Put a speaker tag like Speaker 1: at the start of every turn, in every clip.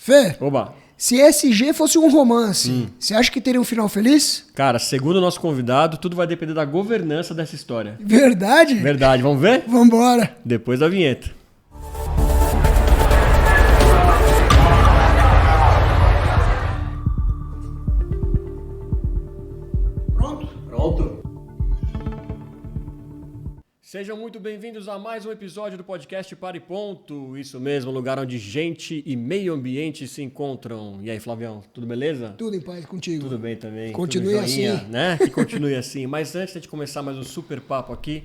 Speaker 1: Fê,
Speaker 2: Oba!
Speaker 1: se ESG fosse um romance, você acha que teria um final feliz?
Speaker 2: Cara, segundo o nosso convidado, tudo vai depender da governança dessa história.
Speaker 1: Verdade?
Speaker 2: Verdade, vamos ver?
Speaker 1: Vambora.
Speaker 2: Depois da vinheta.
Speaker 1: Pronto?
Speaker 2: Sejam muito bem-vindos a mais um episódio do podcast Para e Ponto. Isso mesmo, lugar onde gente e meio ambiente se encontram. E aí, Flavião, tudo beleza?
Speaker 1: Tudo em paz contigo.
Speaker 2: Tudo bem também.
Speaker 1: Continue
Speaker 2: tudo joinha,
Speaker 1: assim.
Speaker 2: Né? Que continue assim. Mas antes de começar mais um super papo aqui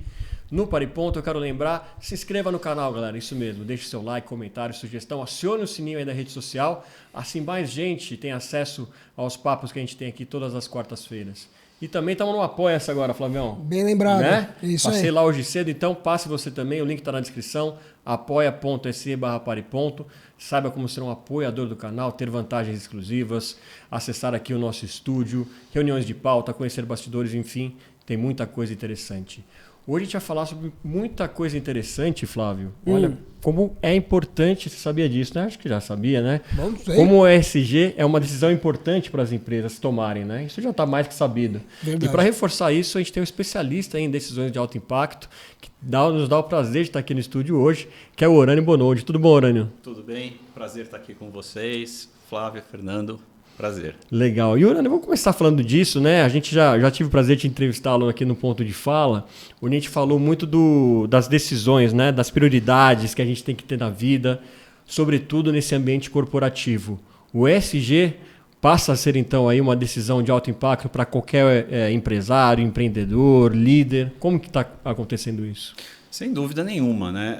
Speaker 2: no Para e Ponto, eu quero lembrar, se inscreva no canal, galera. Isso mesmo, deixe seu like, comentário, sugestão, acione o sininho aí da rede social. Assim mais gente tem acesso aos papos que a gente tem aqui todas as quartas-feiras. E também estamos no Apoia-se agora, Flavião.
Speaker 1: Bem lembrado.
Speaker 2: Né?
Speaker 1: Isso
Speaker 2: Passei
Speaker 1: aí.
Speaker 2: lá hoje cedo, então passe você também, o link está na descrição, apoia.se/pariponto. Saiba como ser um apoiador do canal, ter vantagens exclusivas, acessar aqui o nosso estúdio, reuniões de pauta, conhecer bastidores, enfim, tem muita coisa interessante. Hoje a gente vai falar sobre muita coisa interessante, Flávio. Olha, como é importante, você sabia disso, né? Acho que já sabia, né?
Speaker 1: Não sei.
Speaker 2: Como o ESG é uma decisão importante para as empresas tomarem, né? Isso já está mais que sabido.
Speaker 1: Verdade.
Speaker 2: E para reforçar isso, a gente tem um especialista em decisões de alto impacto, que nos dá o prazer de estar aqui no estúdio hoje, que é o Orânio Bonoldi. Tudo bom, Orânio?
Speaker 3: Tudo bem? Prazer estar aqui com vocês. Flávia, Fernando, prazer.
Speaker 2: Legal. E, Orânio, vamos começar falando disso, né? A gente já tive o prazer de entrevistá-lo aqui no Ponto de Fala, onde a gente falou muito das decisões, né? Das prioridades que a gente tem que ter na vida, sobretudo nesse ambiente corporativo. O ESG passa a ser, então, aí uma decisão de alto impacto para qualquer empresário, empreendedor, líder. Como que está acontecendo isso?
Speaker 3: Sem dúvida nenhuma, né?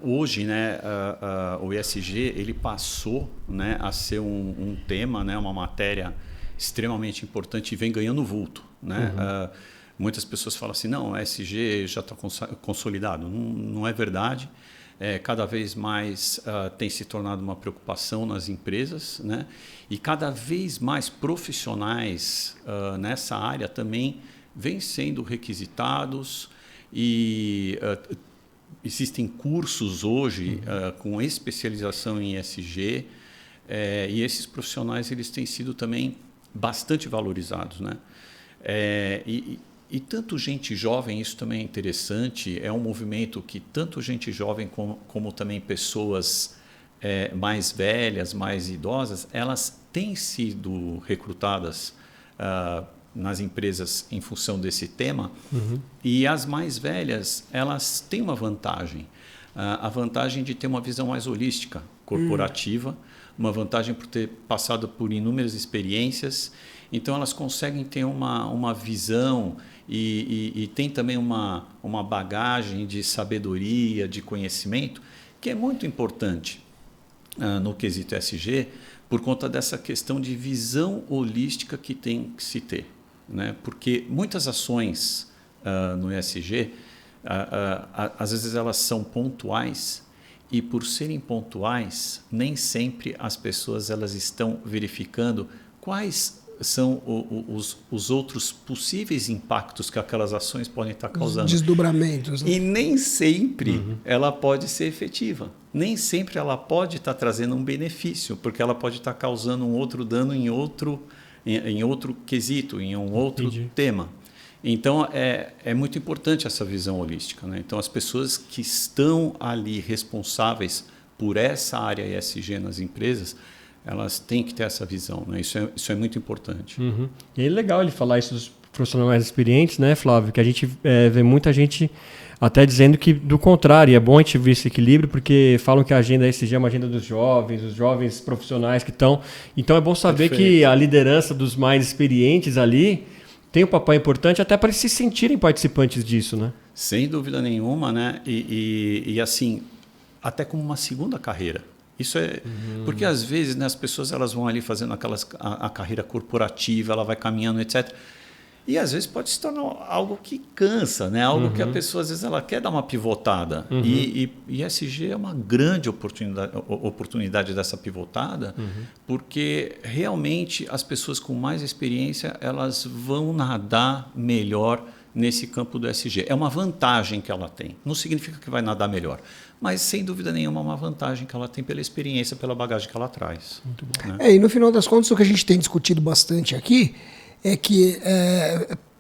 Speaker 3: Hoje, né, o ESG ele passou, né, a ser um tema, né, uma matéria extremamente importante e vem ganhando vulto, né? Muitas pessoas falam assim, não, o ESG já está consolidado. Não é verdade. Cada vez mais tem se tornado uma preocupação nas empresas, né? E cada vez mais profissionais nessa área também vêm sendo requisitados. E existem cursos hoje com especialização em ESG e esses profissionais eles têm sido também bastante valorizados, né? E tanto gente jovem, isso também é interessante, é um movimento que tanto gente jovem como também pessoas mais velhas, mais idosas, elas têm sido recrutadas nas empresas em função desse tema. E as mais velhas, elas têm uma vantagem. A vantagem de ter uma visão mais holística, corporativa, uma vantagem por ter passado por inúmeras experiências. Então, elas conseguem ter uma visão e tem também uma bagagem de sabedoria, de conhecimento, que é muito importante no quesito ESG, por conta dessa questão de visão holística que tem que se ter. Né? Porque muitas ações no ESG, às vezes elas são pontuais e por serem pontuais, nem sempre as pessoas elas estão verificando quais são os outros possíveis impactos que aquelas ações podem estar causando.
Speaker 1: Os desdobramentos. Né?
Speaker 3: E nem sempre ela pode ser efetiva. Nem sempre ela pode estar trazendo um benefício, porque ela pode estar causando um outro dano em outro quesito, em um outro tema. Então, é muito importante essa visão holística. Né? Então, as pessoas que estão ali responsáveis por essa área ESG nas empresas, elas têm que ter essa visão. Né? Isso é muito importante.
Speaker 2: E é legal ele falar isso dos profissionais mais experientes, né, Flávio? Que a gente vê muita gente até dizendo que, do contrário, é bom a gente ver esse equilíbrio, porque falam que a agenda ESG é uma agenda dos jovens, os jovens profissionais que estão. Então é bom saber que a liderança dos mais experientes ali tem um papel importante até para eles se sentirem participantes disso, né?
Speaker 3: Sem dúvida nenhuma, né? E assim, até como uma segunda carreira. Isso é porque às vezes, né, as pessoas elas vão ali fazendo a carreira corporativa, ela vai caminhando, etc. E às vezes pode se tornar algo que cansa, né? Algo que a pessoa às vezes ela quer dar uma pivotada. E ESG é uma grande oportunidade dessa pivotada, porque realmente as pessoas com mais experiência elas vão nadar melhor nesse campo do ESG. É uma vantagem que ela tem. Não significa que vai nadar melhor, mas sem dúvida nenhuma é uma vantagem que ela tem pela experiência, pela bagagem que ela traz. Muito bom. Né?
Speaker 1: E no final das contas, o que a gente tem discutido bastante aqui é que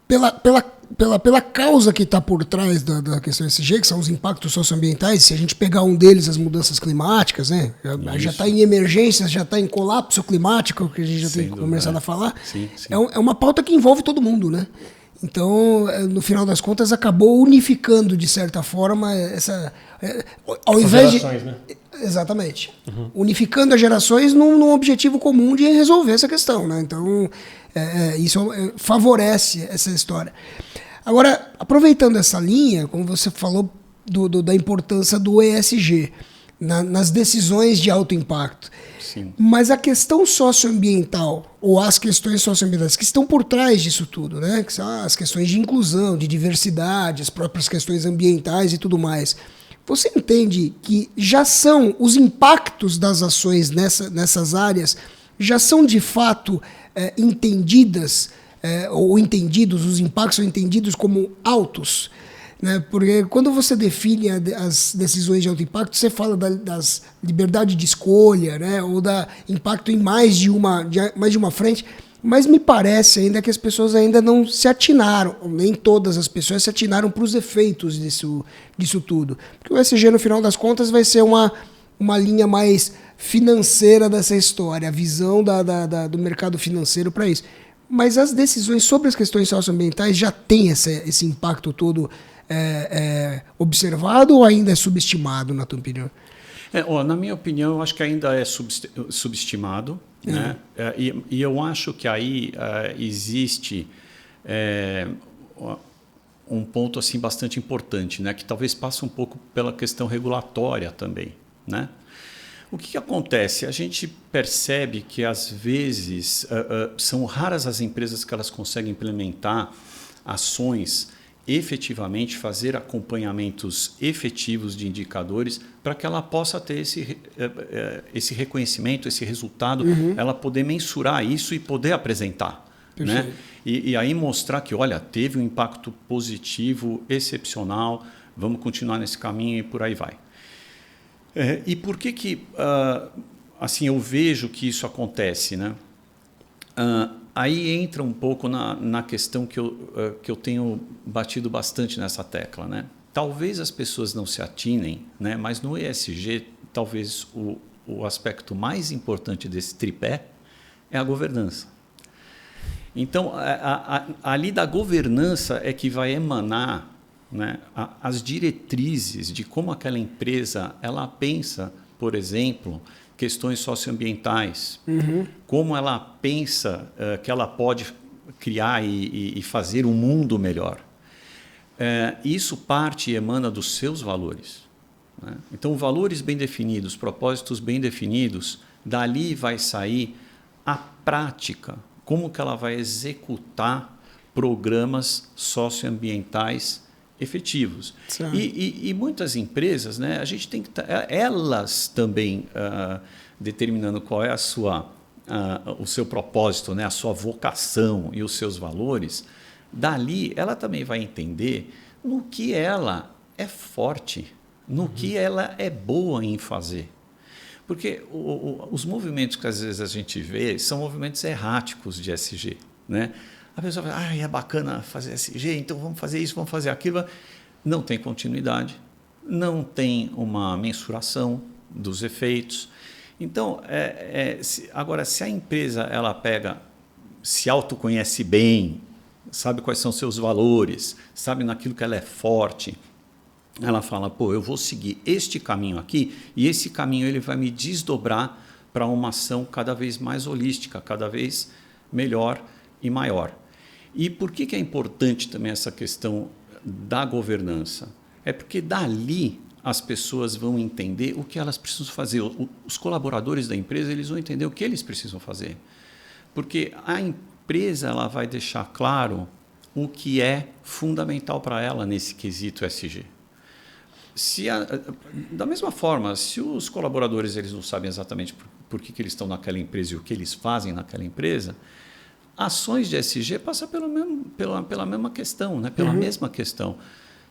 Speaker 1: pela causa que está por trás da questão ESG, que são os impactos socioambientais, se a gente pegar um deles, as mudanças climáticas, né, já está em emergências, já está em colapso climático, que a gente já tem começado a falar,
Speaker 3: sim.
Speaker 1: É uma pauta que envolve todo mundo, né? Então, no final das contas, acabou unificando, de certa forma, ao invés
Speaker 2: gerações, né?
Speaker 1: Exatamente. Unificando as gerações num objetivo comum de resolver essa questão, né? Então, isso favorece essa história. Agora, aproveitando essa linha, como você falou da importância do ESG nas decisões de alto impacto,
Speaker 3: Sim.
Speaker 1: Mas a questão socioambiental, ou as questões socioambientais que estão por trás disso tudo, né? Que são as questões de inclusão, de diversidade, as próprias questões ambientais e tudo mais, você entende que já são os impactos das ações nessas áreas, já são de fato entendidas, ou entendidos, os impactos são entendidos como altos? Né? Porque quando você define as decisões de alto impacto, você fala das liberdade de escolha, né? Ou da impacto em mais de uma frente, mas me parece ainda que as pessoas ainda não se atinaram, nem todas as pessoas se atinaram para os efeitos disso tudo. Porque o ESG, no final das contas, vai ser uma linha mais financeira dessa história, a visão do mercado financeiro para isso. Mas as decisões sobre as questões socioambientais já têm esse impacto todo observado ou ainda é subestimado, na tua opinião?
Speaker 3: Na minha opinião, eu acho que ainda é subestimado. Né? E eu acho que aí existe um ponto assim, bastante importante, né? Que talvez passe um pouco pela questão regulatória também. Né? O que acontece? A gente percebe que, às vezes, são raras as empresas que elas conseguem implementar ações efetivamente, fazer acompanhamentos efetivos de indicadores para que ela possa ter esse reconhecimento, esse resultado, ela poder mensurar isso e poder apresentar. Né? E aí mostrar que, olha, teve um impacto positivo, excepcional, vamos continuar nesse caminho e por aí vai. E por que assim, eu vejo que isso acontece? Né? Aí entra um pouco na questão que eu tenho batido bastante nessa tecla. Né? Talvez as pessoas não se atinem, né? Mas no ESG, talvez o aspecto mais importante desse tripé é a governança. Então, ali da governança é que vai emanar, né, as diretrizes de como aquela empresa ela pensa, por exemplo, questões socioambientais, como ela pensa que ela pode criar e fazer um mundo melhor. Isso parte e emana dos seus valores. Né? Então, valores bem definidos, propósitos bem definidos, dali vai sair a prática, como que ela vai executar programas socioambientais efetivos. E muitas empresas, né, a gente tem que elas também determinando qual é o seu propósito, né, a sua vocação e os seus valores, dali ela também vai entender no que ela é forte, no que ela é boa em fazer. Porque os movimentos que às vezes a gente vê são movimentos erráticos de ESG. Né? A pessoa fala, é bacana fazer ESG, então vamos fazer isso, vamos fazer aquilo. Não tem continuidade, não tem uma mensuração dos efeitos. Então, agora, se a empresa ela se autoconhece bem, sabe quais são seus valores, sabe naquilo que ela é forte, ela fala, eu vou seguir este caminho aqui e esse caminho ele vai me desdobrar para uma ação cada vez mais holística, cada vez melhor e maior. E por que é importante também essa questão da governança? É porque dali as pessoas vão entender o que elas precisam fazer. Os colaboradores da empresa eles vão entender o que eles precisam fazer. Porque a empresa ela vai deixar claro o que é fundamental para ela nesse quesito ESG. Da mesma forma, se os colaboradores eles não sabem exatamente por que eles estão naquela empresa e o que eles fazem naquela empresa, ações de ESG passam pela mesma questão, né? Pela mesma questão.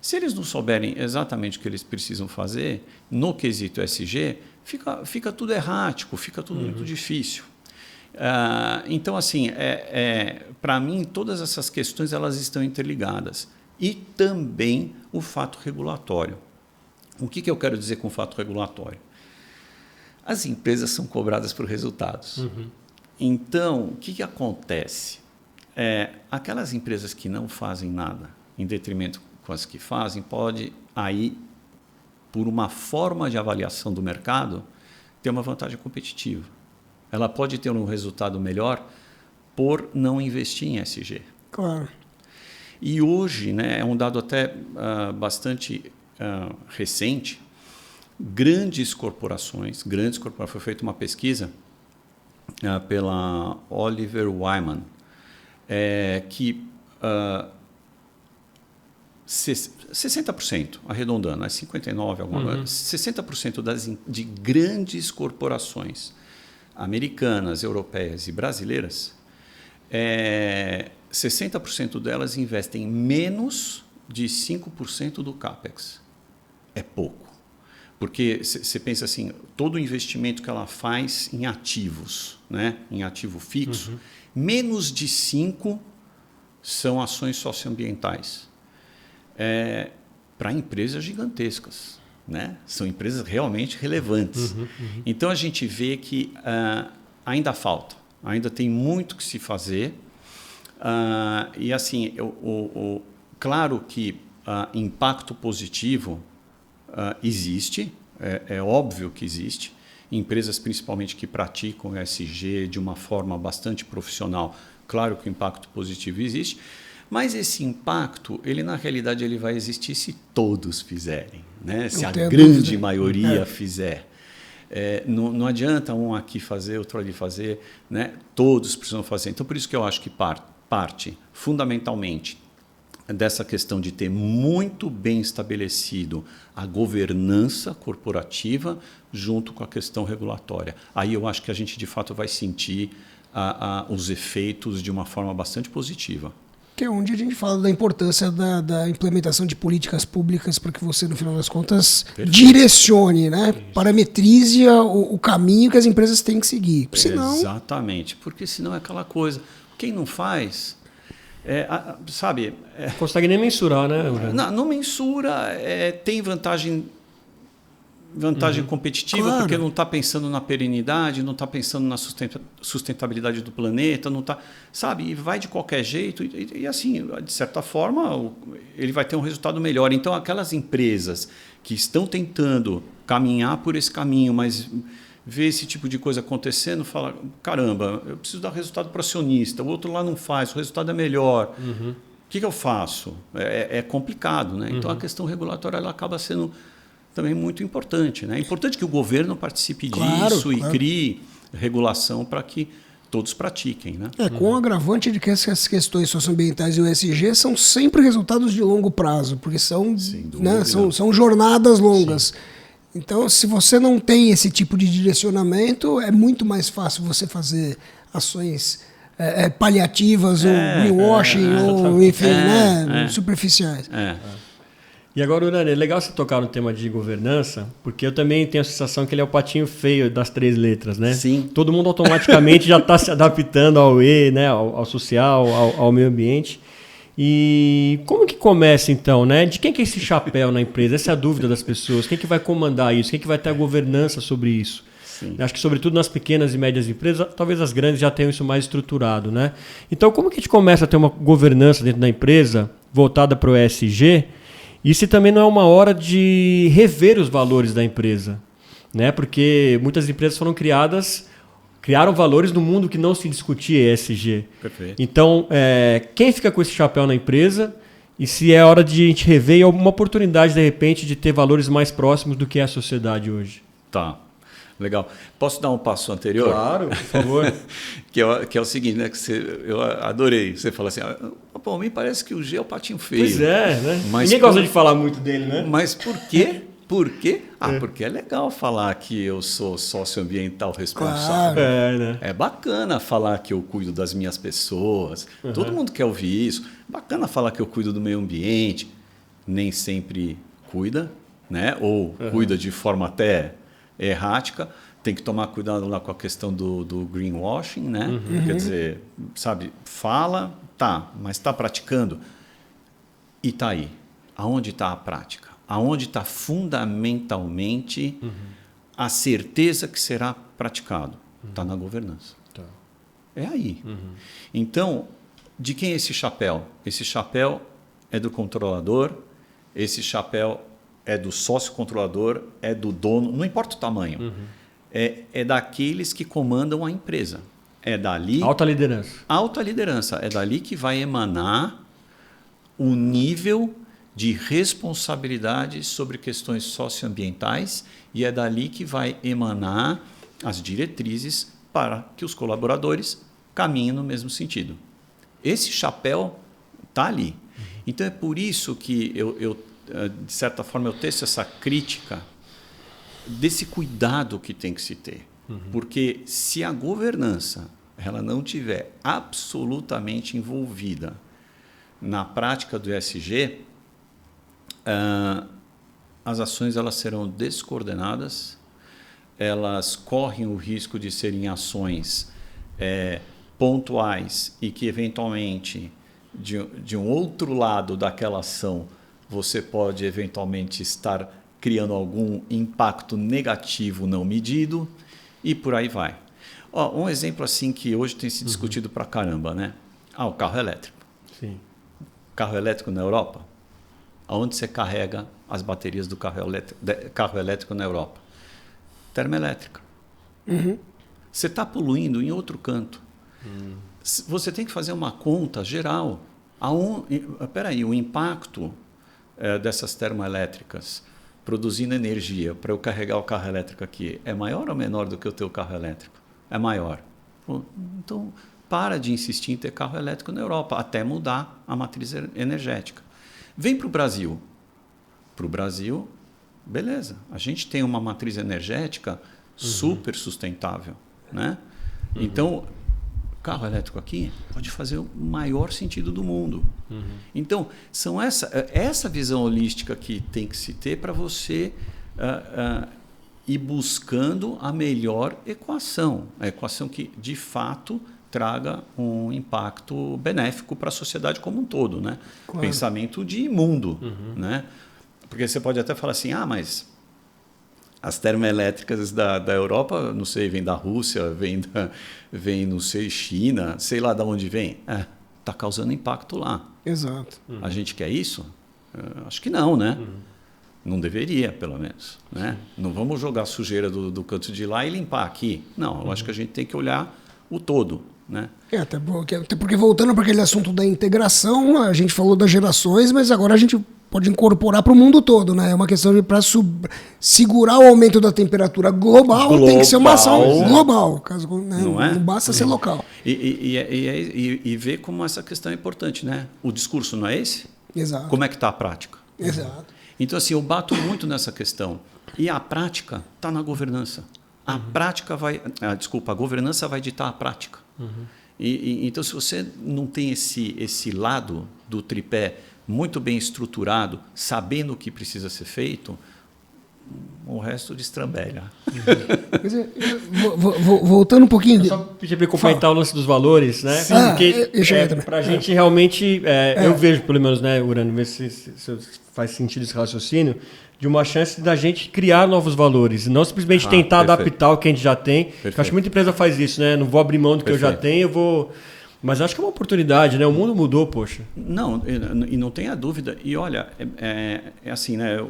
Speaker 3: Se eles não souberem exatamente o que eles precisam fazer no quesito ESG, fica tudo errático, fica tudo muito difícil. Então, assim, para mim, todas essas questões elas estão interligadas. E também o fato regulatório. O que eu quero dizer com o fato regulatório? As empresas são cobradas por resultados. Então, o que acontece? Aquelas empresas que não fazem nada, em detrimento com as que fazem, pode aí, por uma forma de avaliação do mercado, ter uma vantagem competitiva. Ela pode ter um resultado melhor por não investir em ESG.
Speaker 1: Claro.
Speaker 3: E hoje, né, é um dado até bastante recente, grandes corporações, foi feita uma pesquisa pela Oliver Wyman, que 60%, arredondando, 59%, alguma coisa, 60% de grandes corporações americanas, europeias e brasileiras, 60% delas investem menos de 5% do CAPEX. É pouco. Porque você pensa assim, todo o investimento que ela faz em ativos, né, em ativo fixo, menos de 5% são ações socioambientais. Para empresas gigantescas, né? São empresas realmente relevantes. Então, a gente vê que ainda falta, ainda tem muito que se fazer. E, assim, claro que impacto positivo existe, é óbvio que existe. Empresas, principalmente, que praticam ESG de uma forma bastante profissional, claro que o impacto positivo existe. Mas esse impacto, na realidade, ele vai existir se todos fizerem, né? Se a grande maioria fizer. Não adianta um aqui fazer, outro ali fazer, né? Todos precisam fazer. Então, por isso que eu acho que parte fundamentalmente dessa questão de ter muito bem estabelecido a governança corporativa junto com a questão regulatória. Aí eu acho que a gente, de fato, vai sentir os efeitos de uma forma bastante positiva.
Speaker 1: Que é onde a gente fala da importância da implementação de políticas públicas para que você, no final das contas, direcione, né? Parametrize o caminho que as empresas têm que seguir. Senão...
Speaker 3: Exatamente, porque senão é aquela coisa. Quem não faz, sabe...
Speaker 2: Consegue nem mensurar, né?
Speaker 3: Não mensura, tem vantagem competitiva,
Speaker 1: claro.
Speaker 3: Porque não está pensando na perenidade, não está pensando na sustentabilidade do planeta, não tá, sabe? E vai de qualquer jeito e assim, de certa forma, ele vai ter um resultado melhor. Então, aquelas empresas que estão tentando caminhar por esse caminho, mas vê esse tipo de coisa acontecendo, fala, caramba, eu preciso dar resultado para o acionista, o outro lá não faz, o resultado é melhor. O que eu faço? É complicado, né? Então, a questão regulatória ela acaba sendo também muito importante, né? É importante que o governo participe disso e crie regulação para que todos pratiquem, né?
Speaker 1: Com o agravante de que essas questões socioambientais e o ESG são sempre resultados de longo prazo, porque são jornadas longas. Sim. Então, se você não tem esse tipo de direcionamento, é muito mais fácil você fazer ações paliativas ou greenwashing ou, enfim, superficiais.
Speaker 2: E agora, Urani, é legal você tocar no tema de governança, porque eu também tenho a sensação que ele é o patinho feio das 3 letras, né?
Speaker 3: Sim.
Speaker 2: Todo mundo automaticamente já está se adaptando ao E, né? Ao social, ao meio ambiente. E como que começa, então, né? De quem que é esse chapéu na empresa? Essa é a dúvida das pessoas. Quem que vai comandar isso? Quem que vai ter a governança sobre isso? Sim. Acho que, sobretudo, nas pequenas e médias empresas, talvez as grandes já tenham isso mais estruturado, né? Então, como que a gente começa a ter uma governança dentro da empresa voltada para o ESG? E se também não é uma hora de rever os valores da empresa, né? Porque muitas empresas criaram valores no mundo que não se discutia ESG.
Speaker 3: Perfeito.
Speaker 2: Então, quem fica com esse chapéu na empresa e se é hora de a gente rever e uma oportunidade, de repente, de ter valores mais próximos do que é a sociedade hoje?
Speaker 3: Tá, legal. Posso dar um passo anterior?
Speaker 2: Claro, por favor.
Speaker 3: que é o seguinte, né? Eu adorei. Você fala assim, me parece que o G é o patinho feio.
Speaker 2: Pois é, né?
Speaker 3: Mas
Speaker 2: ninguém gosta de falar muito dele, né?
Speaker 3: Mas por quê? Por quê? Porque é legal falar que eu sou socioambiental responsável.
Speaker 1: Claro.
Speaker 2: né?
Speaker 3: É bacana falar que eu cuido das minhas pessoas. Todo mundo quer ouvir isso. Bacana falar que eu cuido do meio ambiente. Nem sempre cuida, né? Ou cuida de forma até errática. Tem que tomar cuidado lá com a questão do greenwashing, né? Quer dizer, sabe, fala, tá, mas está praticando. E está aí. Aonde está a prática? Aonde está fundamentalmente a certeza que será praticado? Está na governança.
Speaker 2: Tá.
Speaker 3: É aí. Então, de quem é esse chapéu? Esse chapéu é do controlador, esse chapéu é do sócio controlador, é do dono, não importa o tamanho. É daqueles que comandam a empresa. É dali...
Speaker 2: Alta liderança.
Speaker 3: Alta liderança. É dali que vai emanar o nível de responsabilidade sobre questões socioambientais e é dali que vai emanar as diretrizes para que os colaboradores caminhem no mesmo sentido. Esse chapéu está ali. Então, é por isso que eu, de certa forma, eu teço essa crítica desse cuidado que tem que se ter. Porque se a governança ela não tiver absolutamente envolvida na prática do ESG, as ações elas serão descoordenadas, elas correm o risco de serem ações pontuais e que, eventualmente, de um outro lado daquela ação, você pode, eventualmente, estar criando algum impacto negativo não medido e por aí vai. Um exemplo assim que hoje tem se discutido pra caramba, né? O carro elétrico.
Speaker 2: Sim.
Speaker 3: Carro elétrico na Europa. Aonde você carrega as baterias do carro elétrico na Europa? Termoelétrica. Você está poluindo em outro canto. Você tem que fazer uma conta geral. Espera aí, o impacto dessas termoelétricas produzindo energia para eu carregar o carro elétrico aqui é maior ou menor do que o teu carro elétrico? É maior. Então, para de insistir em ter carro elétrico na Europa, até mudar a matriz energética. Vem para o Brasil. Para o Brasil, beleza. A gente tem uma matriz energética super sustentável, né? Então, carro elétrico aqui pode fazer o maior sentido do mundo. Então, são essa visão holística que tem que se ter para você ir buscando a melhor equação. A equação que, de fato, traga um impacto benéfico para a sociedade como um todo, né? Claro. Pensamento de mundo, né? Porque você pode até falar assim, mas as termoelétricas da Europa, não sei, vem da Rússia, vem não sei, China, sei lá de onde vem. Está causando impacto lá.
Speaker 1: Exato.
Speaker 3: A gente quer isso? Acho que não, né? Não deveria, pelo menos, né? Não vamos jogar sujeira do canto de lá e limpar aqui. Não, eu acho que a gente tem que olhar o todo, né?
Speaker 1: Até porque voltando para aquele assunto da integração, a gente falou das gerações, mas agora a gente pode incorporar para o mundo todo, né? É uma questão de para segurar o aumento da temperatura global, tem que ser uma ação global, caso, né? Não basta ser local.
Speaker 3: E ver como essa questão é importante, né? O discurso não é esse?
Speaker 1: Exato.
Speaker 3: Como é que está a prática?
Speaker 1: Exato.
Speaker 3: Então, assim, eu bato muito nessa questão. E a prática está na governança. A governança vai ditar a prática. Então, se você não tem esse lado do tripé muito bem estruturado, sabendo o que precisa ser feito, o resto destrambelha.
Speaker 1: Voltando um pouquinho...
Speaker 2: Eu só pedi para complementar o lance dos valores, né?
Speaker 1: Sim,
Speaker 2: porque para a gente realmente... eu vejo, pelo menos, né, Urano, ver se faz sentido esse raciocínio, de uma chance da gente criar novos valores, e não simplesmente tentar adaptar o que a gente já tem. Eu acho que muita empresa faz isso, né? Não vou abrir mão do que eu já tenho, eu vou... Mas acho que é uma oportunidade, né? O mundo mudou, poxa.
Speaker 3: Não, e não tenha dúvida. E olha, é assim, né?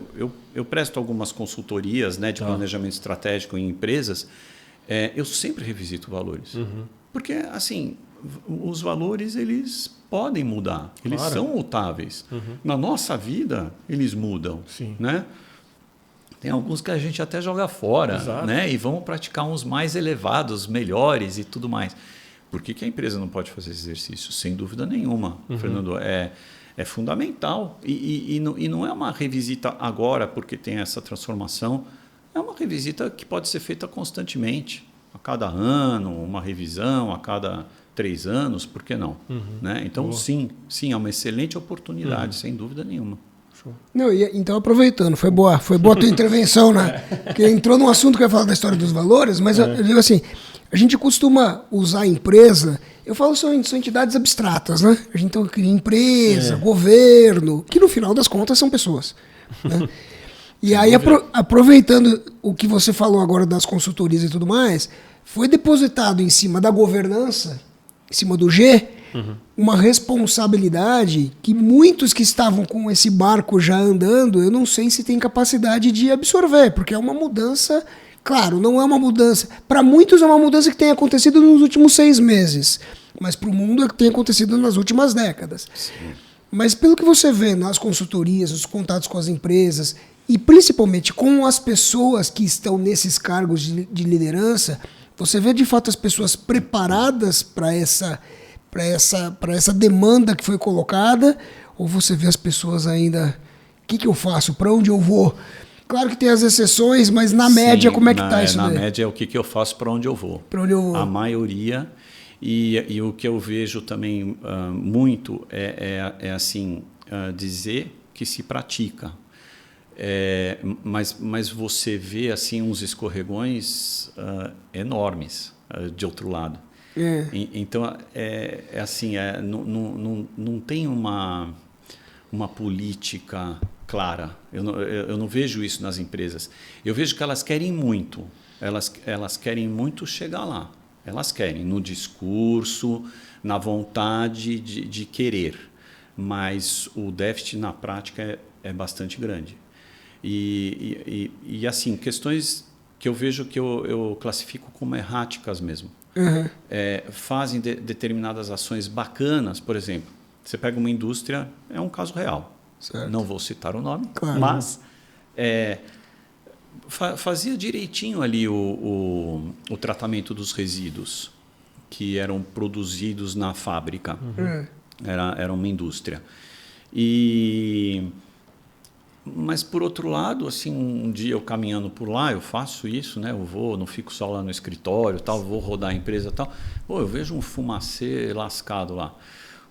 Speaker 3: Eu presto algumas consultorias, né, de planejamento estratégico em empresas. Eu sempre revisito valores. Porque, assim, os valores, eles podem mudar. Eles são mutáveis. Na nossa vida, eles mudam.
Speaker 2: Sim.
Speaker 3: Né? Tem alguns que a gente até joga fora, né? E vamos praticar uns mais elevados, melhores e tudo mais. Por que a empresa não pode fazer esse exercício? Sem dúvida nenhuma, Fernando. é fundamental. E não é uma revisita agora, porque tem essa transformação. É uma revisita que pode ser feita constantemente. A cada ano, uma revisão, a cada 3 anos, por que não? Né? Então, sim, é uma excelente oportunidade, sem dúvida nenhuma.
Speaker 1: Não, então, aproveitando, foi boa a tua intervenção, né? Porque entrou num assunto que eu ia falar da história dos valores, mas eu digo assim, a gente costuma usar a empresa, eu falo são entidades abstratas, né? A gente então cria empresa, governo, que no final das contas são pessoas, né? E aí, aproveitando o que você falou agora das consultorias e tudo mais, foi depositado em cima da governança, em cima do G, uma responsabilidade que muitos que estavam com esse barco já andando, eu não sei se tem capacidade de absorver, porque é uma mudança, claro, não é uma mudança, para muitos é uma mudança que tem acontecido nos últimos 6 meses, mas para o mundo é que tem acontecido nas últimas décadas. Sim. Mas pelo que você vê nas consultorias, os contatos com as empresas, e principalmente com as pessoas que estão nesses cargos de liderança, você vê de fato as pessoas preparadas para essa demanda que foi colocada, ou você vê as pessoas ainda, o que eu faço, para onde eu vou? Claro que tem as exceções, mas na média como é que está isso daí?
Speaker 3: Na média é o que eu faço, para onde eu vou.
Speaker 1: Para onde eu vou.
Speaker 3: A maioria, e o que eu vejo também muito é assim, dizer que se pratica. Mas você vê assim uns escorregões enormes de outro lado. Então assim, não tem uma política clara. Eu não vejo isso nas empresas. Eu vejo que elas querem muito. Elas querem muito chegar lá. Elas querem no discurso, na vontade de querer. Mas o déficit na prática é bastante grande. E assim, questões que eu vejo que eu classifico como erráticas mesmo. Fazem determinadas ações bacanas, por exemplo, você pega uma indústria, é um caso real, certo. Não vou citar o nome, claro. Mas fazia direitinho ali o tratamento dos resíduos que eram produzidos na fábrica. Era uma indústria. Mas, por outro lado, assim, um dia eu caminhando por lá, eu faço isso, né? Eu vou, não fico só lá no escritório, tal, vou rodar a empresa, tal. Eu vejo um fumacê lascado lá.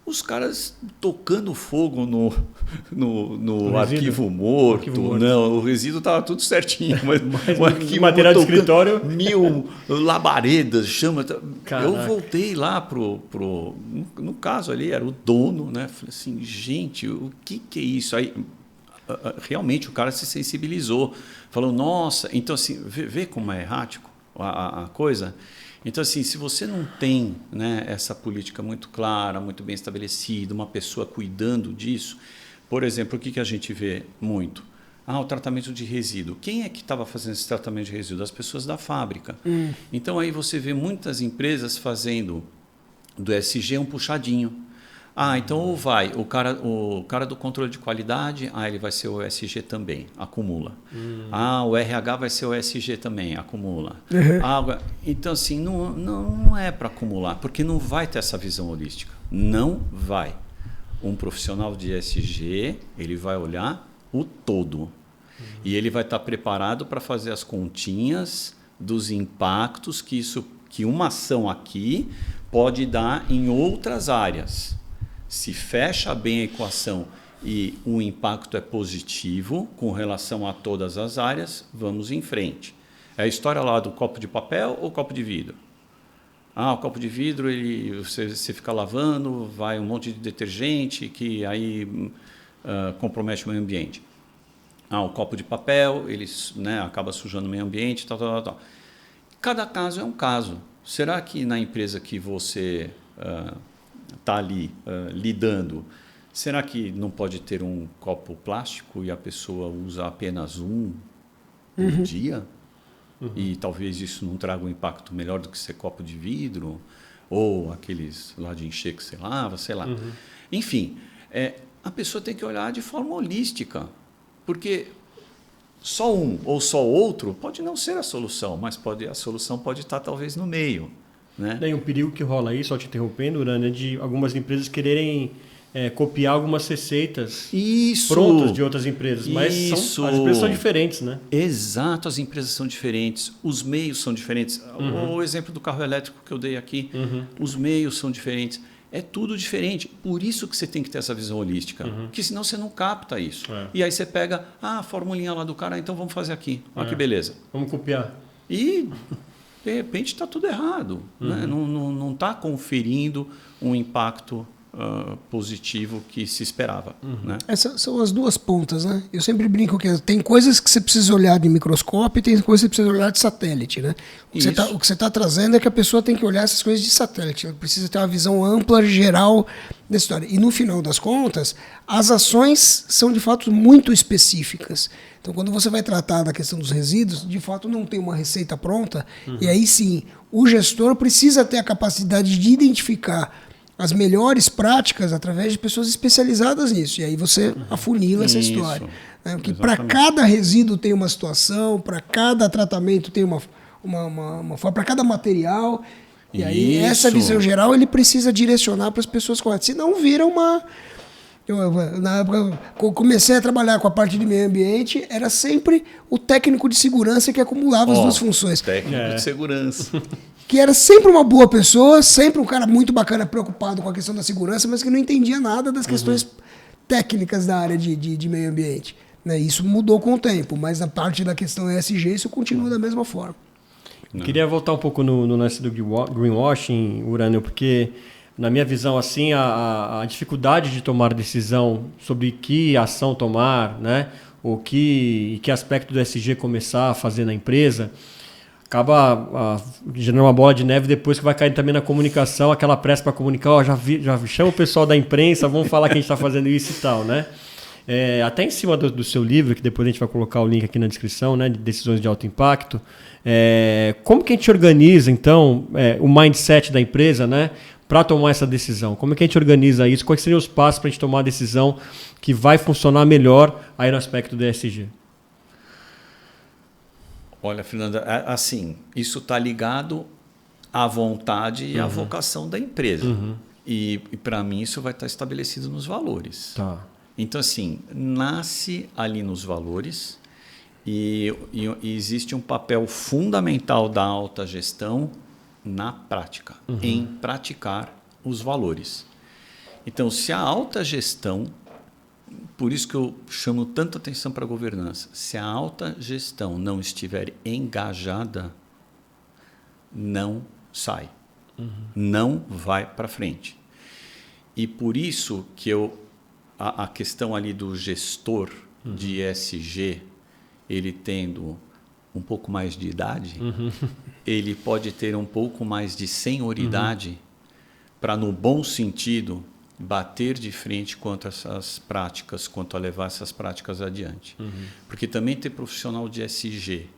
Speaker 3: Os caras tocando fogo no arquivo morto. Não, o resíduo estava tudo certinho, mas o arquivo
Speaker 2: material de escritório,
Speaker 3: 1000 labaredas, chama. Caraca. Eu voltei lá no caso ali era o dono, né? Falei assim, gente, o que é isso aí? Realmente o cara se sensibilizou, falou, nossa, então assim, vê como é errático a coisa. Então assim, se você não tem, né, essa política muito clara, muito bem estabelecida, uma pessoa cuidando disso, por exemplo, o que a gente vê muito? O tratamento de resíduo. Quem é que estava fazendo esse tratamento de resíduo? As pessoas da fábrica. Então aí você vê muitas empresas fazendo do ESG um puxadinho. Então o cara do controle de qualidade, ele vai ser o ESG também, acumula. O RH vai ser o ESG também, acumula. Então, assim, não é para acumular, porque não vai ter essa visão holística. Não vai. Um profissional de ESG, ele vai olhar o todo. E ele vai estar preparado para fazer as continhas dos impactos que uma ação aqui pode dar em outras áreas. Se fecha bem a equação e o impacto é positivo com relação a todas as áreas, vamos em frente. É a história lá do copo de papel ou copo de vidro? O copo de vidro, você fica lavando, vai um monte de detergente que aí compromete o meio ambiente. O copo de papel, ele, né, acaba sujando o meio ambiente, tal. Cada caso é um caso. Será que na empresa que você está ali lidando, será que não pode ter um copo plástico e a pessoa usa apenas um por dia? E talvez isso não traga um impacto melhor do que ser copo de vidro ou aqueles lá de encher que você lava, sei lá. Enfim, a pessoa tem que olhar de forma holística, porque só um ou só outro pode não ser a solução, mas a solução pode estar talvez no meio. Né?
Speaker 2: E um perigo que rola aí, só te interrompendo, Urânia, de algumas empresas quererem copiar algumas receitas
Speaker 3: Isso.
Speaker 2: prontas de outras empresas, mas
Speaker 3: Isso.
Speaker 2: as empresas são diferentes, né?
Speaker 3: Exato, as empresas são diferentes, os meios são diferentes. O exemplo do carro elétrico que eu dei aqui, os meios são diferentes. É tudo diferente. Por isso que você tem que ter essa visão holística. Porque senão você não capta isso. E aí você pega a formulinha lá do cara, então vamos fazer aqui. Olha que beleza.
Speaker 2: Vamos copiar.
Speaker 3: E, de repente, está tudo errado. Né? Não está conferindo um impacto positivo que se esperava. Né?
Speaker 1: Essas são as duas pontas, né? Eu sempre brinco que tem coisas que você precisa olhar de microscópio e tem coisas que você precisa olhar de satélite, né? O que você está trazendo é que a pessoa tem que olhar essas coisas de satélite. Ela precisa ter uma visão ampla, geral da história. E no final das contas, as ações são de fato muito específicas. Então, quando você vai tratar da questão dos resíduos, de fato não tem uma receita pronta. E aí sim, o gestor precisa ter a capacidade de identificar as melhores práticas através de pessoas especializadas nisso. E aí você afunila essa história. Né? Porque para cada resíduo tem uma situação, para cada tratamento tem uma forma, para cada material. E aí essa visão geral ele precisa direcionar para as pessoas corretas. Senão vira uma... Na época que eu comecei a trabalhar com a parte de meio ambiente, era sempre o técnico de segurança que acumulava as duas funções.
Speaker 3: Técnico de segurança.
Speaker 1: Que era sempre uma boa pessoa, sempre um cara muito bacana, preocupado com a questão da segurança, mas que não entendia nada das questões técnicas da área de meio ambiente. Né? Isso mudou com o tempo, mas na parte da questão ESG isso continua da mesma forma.
Speaker 2: Queria voltar um pouco no lance do greenwashing, Urânio, porque na minha visão, assim, a dificuldade de tomar decisão sobre que ação tomar, né, ou que aspecto do ESG começar a fazer na empresa, acaba gerando uma bola de neve depois que vai cair também na comunicação, aquela pressa para comunicar, já chama o pessoal da imprensa, vamos falar que a gente está fazendo isso e tal, né? Até em cima do seu livro, que depois a gente vai colocar o link aqui na descrição, né, de decisões de alto impacto, como que a gente organiza, então, o mindset da empresa, né, para tomar essa decisão? Como é que a gente organiza isso? Quais seriam os passos para a gente tomar a decisão que vai funcionar melhor aí no aspecto do ESG?
Speaker 3: Olha, Fernanda, assim, isso está ligado à vontade e à vocação da empresa. E para mim, isso vai estar estabelecido nos valores.
Speaker 2: Tá.
Speaker 3: Então, assim, nasce ali nos valores e existe um papel fundamental da alta gestão na prática, em praticar os valores. Então, se a alta gestão, por isso que eu chamo tanta atenção para a governança, se a alta gestão não estiver engajada, não sai, não vai para frente. E por isso que a questão ali do gestor de ESG, ele tendo um pouco mais de idade, ele pode ter um pouco mais de senioridade para, no bom sentido, bater de frente quanto a essas práticas, quanto a levar essas práticas adiante. Porque também ter profissional de ESG,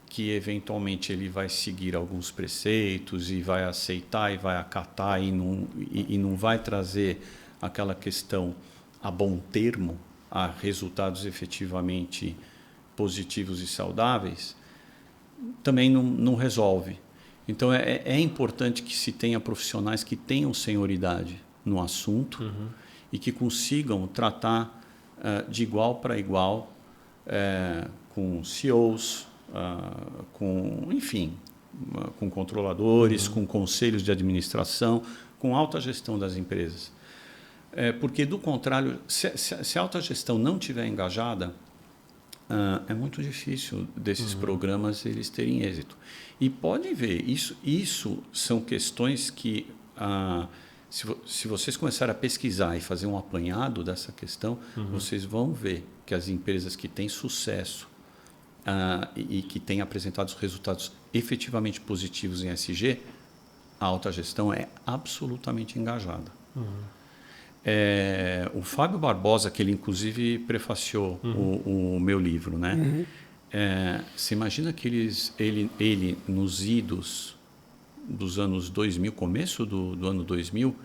Speaker 3: que eventualmente ele vai seguir alguns preceitos e vai aceitar e vai acatar e não vai trazer aquela questão a bom termo, a resultados efetivamente positivos e saudáveis, também não resolve. Então, é importante que se tenha profissionais que tenham senioridade no assunto e que consigam tratar de igual para igual com CEOs, com controladores, com conselhos de administração, com alta gestão das empresas. Porque, do contrário, se a alta gestão não estiver engajada, é muito difícil desses programas eles terem êxito. E podem ver, isso são questões que, se vocês começarem a pesquisar e fazer um apanhado dessa questão, vocês vão ver que as empresas que têm sucesso e que têm apresentado os resultados efetivamente positivos em ESG, a alta gestão é absolutamente engajada. O Fábio Barbosa, que ele inclusive prefaciou o meu livro, né? Você imagina que ele nos idos dos anos 2000, começo do ano 2000,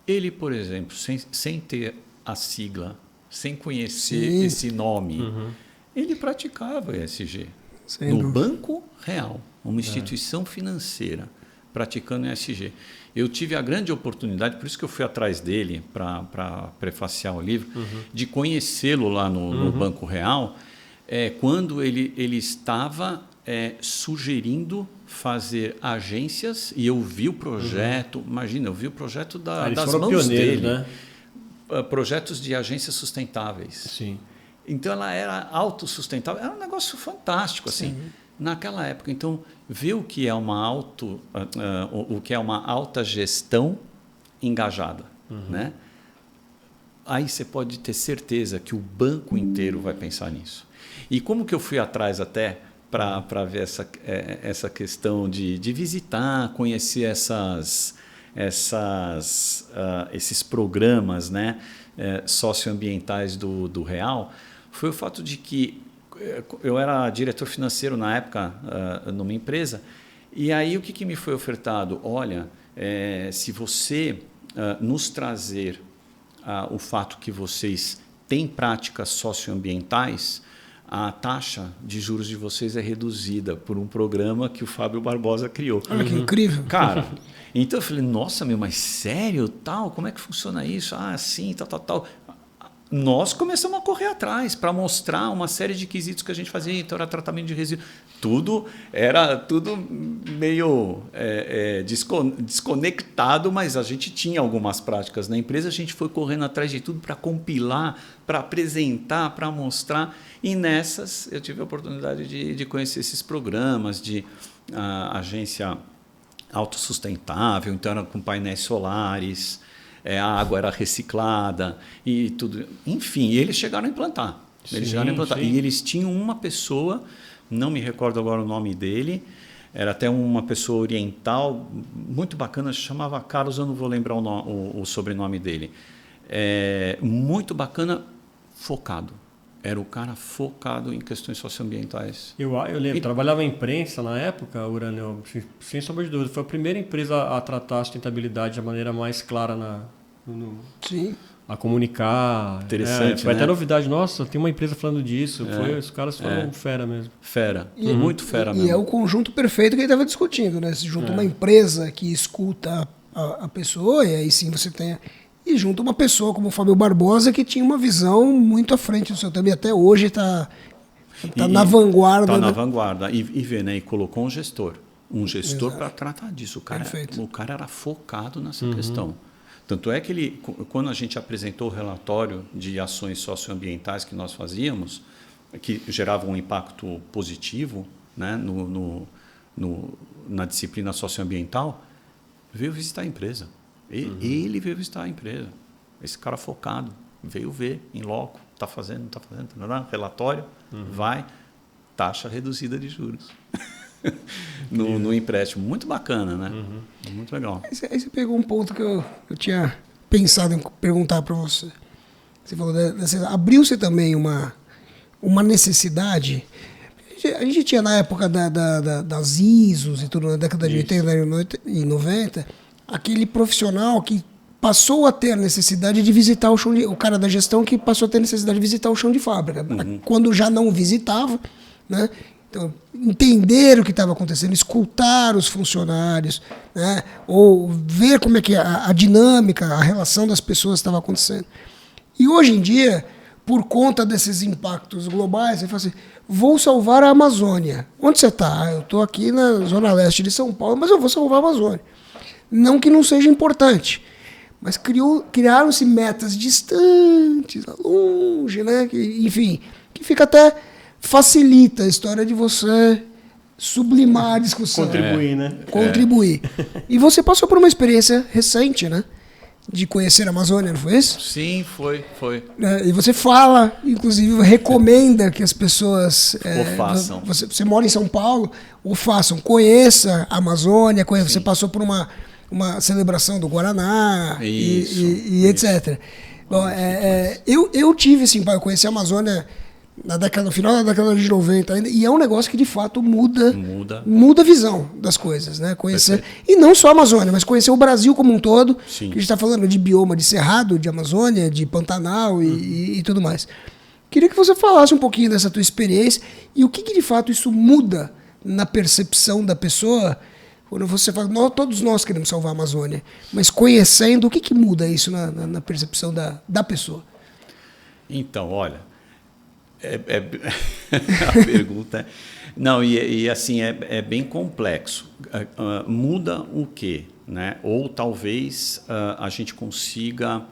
Speaker 3: ele, por exemplo, sem ter a sigla, sem conhecer esse nome, ele praticava ESG no Banco Real, uma instituição financeira, praticando ESG. Eu tive a grande oportunidade, por isso que eu fui atrás dele para prefaciar o livro, de conhecê-lo lá no Banco Real, quando ele estava sugerindo fazer agências, e eu vi o projeto, imagina, eu vi o projeto das mãos dele, né? Projetos de agências sustentáveis.
Speaker 2: Sim.
Speaker 3: Então ela era autossustentável, era um negócio fantástico assim. Sim. Naquela época. Então, ver o que é uma alta gestão engajada, né? Aí você pode ter certeza que o banco inteiro vai pensar nisso. E como que eu fui atrás até para ver essa questão de visitar, conhecer esses programas, né, socioambientais do Real, foi o fato de que eu era diretor financeiro na época numa empresa, e aí o que me foi ofertado? Olha, se você nos trazer o fato que vocês têm práticas socioambientais, a taxa de juros de vocês é reduzida por um programa que o Fábio Barbosa criou.
Speaker 1: Olha que incrível.
Speaker 3: Cara, então eu falei, nossa, mas sério? Tal? Como é que funciona isso? Ah, sim, tal. Nós começamos a correr atrás para mostrar uma série de quesitos que a gente fazia. Então, era tratamento de resíduos. Era tudo meio desconectado, mas a gente tinha algumas práticas na empresa. A gente foi correndo atrás de tudo para compilar, para apresentar, para mostrar. E nessas eu tive a oportunidade de conhecer esses programas de agência autossustentável. Então, era com painéis solares. A água era reciclada e tudo. Enfim, eles chegaram a implantar. Sim. E eles tinham uma pessoa, não me recordo agora o nome dele, era até uma pessoa oriental, muito bacana, chamava Carlos, eu não vou lembrar o sobrenome dele. Muito bacana, focado. Era o cara focado em questões socioambientais.
Speaker 2: Eu lembro, trabalhava em imprensa na época, Urânio, sem sombra de dúvida. Foi a primeira empresa a tratar a sustentabilidade de maneira mais clara
Speaker 1: Sim.
Speaker 2: A comunicar.
Speaker 3: Interessante,
Speaker 2: foi
Speaker 3: né?
Speaker 2: até novidade. Nossa, tem uma empresa falando disso. Os caras foram fera mesmo.
Speaker 3: Fera. Muito fera mesmo.
Speaker 1: E é o conjunto perfeito que ele estava discutindo, né? Se junta uma empresa que escuta a pessoa, e aí sim você tem... E junto uma pessoa como o Fábio Barbosa, que tinha uma visão muito à frente do seu tempo, e até hoje está na vanguarda.
Speaker 3: Está na vanguarda. E vê, né? E colocou um gestor para tratar disso. O cara era focado nessa questão. Tanto é que quando a gente apresentou o relatório de ações socioambientais que nós fazíamos, que geravam um impacto positivo, né, na disciplina socioambiental, veio visitar a empresa. Ele veio visitar a empresa. Esse cara focado veio ver em loco, está fazendo, relatório, vai, taxa reduzida de juros. no empréstimo. Muito bacana, né? Muito legal.
Speaker 1: Aí você pegou um ponto que eu tinha pensado em perguntar para você. Você falou, abriu-se também uma necessidade. A gente tinha na época das ISOs e tudo, na década de 80 e 90, aquele profissional que passou a ter a necessidade de visitar o chão o cara da gestão que passou a ter a necessidade de visitar o chão de fábrica. Quando já não visitava, né? Então, entender o que estava acontecendo, escutar os funcionários, né? Ou ver como é que a dinâmica, a relação das pessoas estava acontecendo. E hoje em dia, por conta desses impactos globais, você fala assim, vou salvar a Amazônia. Onde você está? Eu estou aqui na zona leste de São Paulo, mas eu vou salvar a Amazônia. Não que não seja importante, mas criaram-se metas distantes, longe, né? Enfim, que fica até... facilita a história de você sublimar a discussão.
Speaker 2: Contribuir, né?
Speaker 1: Contribuir. E você passou por uma experiência recente, né? De conhecer a Amazônia, não foi isso?
Speaker 3: Sim, foi.
Speaker 1: E você fala, inclusive, recomenda que as pessoas...
Speaker 3: façam.
Speaker 1: Você mora em São Paulo, ou façam. Conheça a Amazônia, você passou por uma celebração do Guaraná e etc. Bom, eu tive, assim, eu conheci a Amazônia... no final da década de 90 ainda, e é um negócio que de fato muda a visão das coisas, né? Conhecer, e não só a Amazônia, mas conhecer o Brasil como um todo.
Speaker 3: Sim.
Speaker 1: Que a gente está falando de bioma de Cerrado, de Amazônia, de Pantanal e tudo mais. Queria que você falasse um pouquinho dessa tua experiência e o que de fato isso muda na percepção da pessoa Quando você fala, todos nós queremos salvar a Amazônia, mas conhecendo, o que muda isso na percepção da pessoa?
Speaker 3: Então, olha, a pergunta é... Não, assim, é bem complexo. Muda o quê? Né? Ou talvez a gente consiga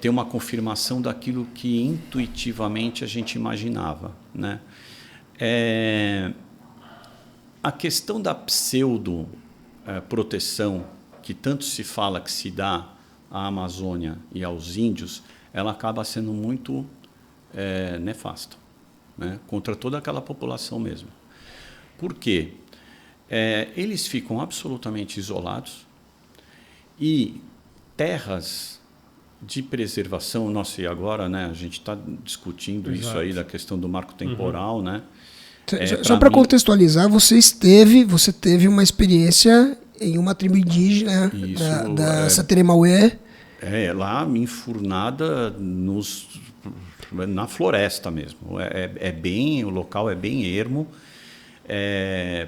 Speaker 3: ter uma confirmação daquilo que intuitivamente a gente imaginava. Né? A questão da pseudo-proteção, que tanto se fala que se dá à Amazônia e aos índios, ela acaba sendo muito nefasta, né? Contra toda aquela população mesmo. Por quê? Eles ficam absolutamente isolados e terras de preservação, nossa, e agora, né, a gente está discutindo Exato. Isso aí da questão do marco temporal, né?
Speaker 1: Só para contextualizar, você teve uma experiência em uma tribo indígena da Sateremaué.
Speaker 3: Lá enfurnada na floresta mesmo. O local é bem ermo.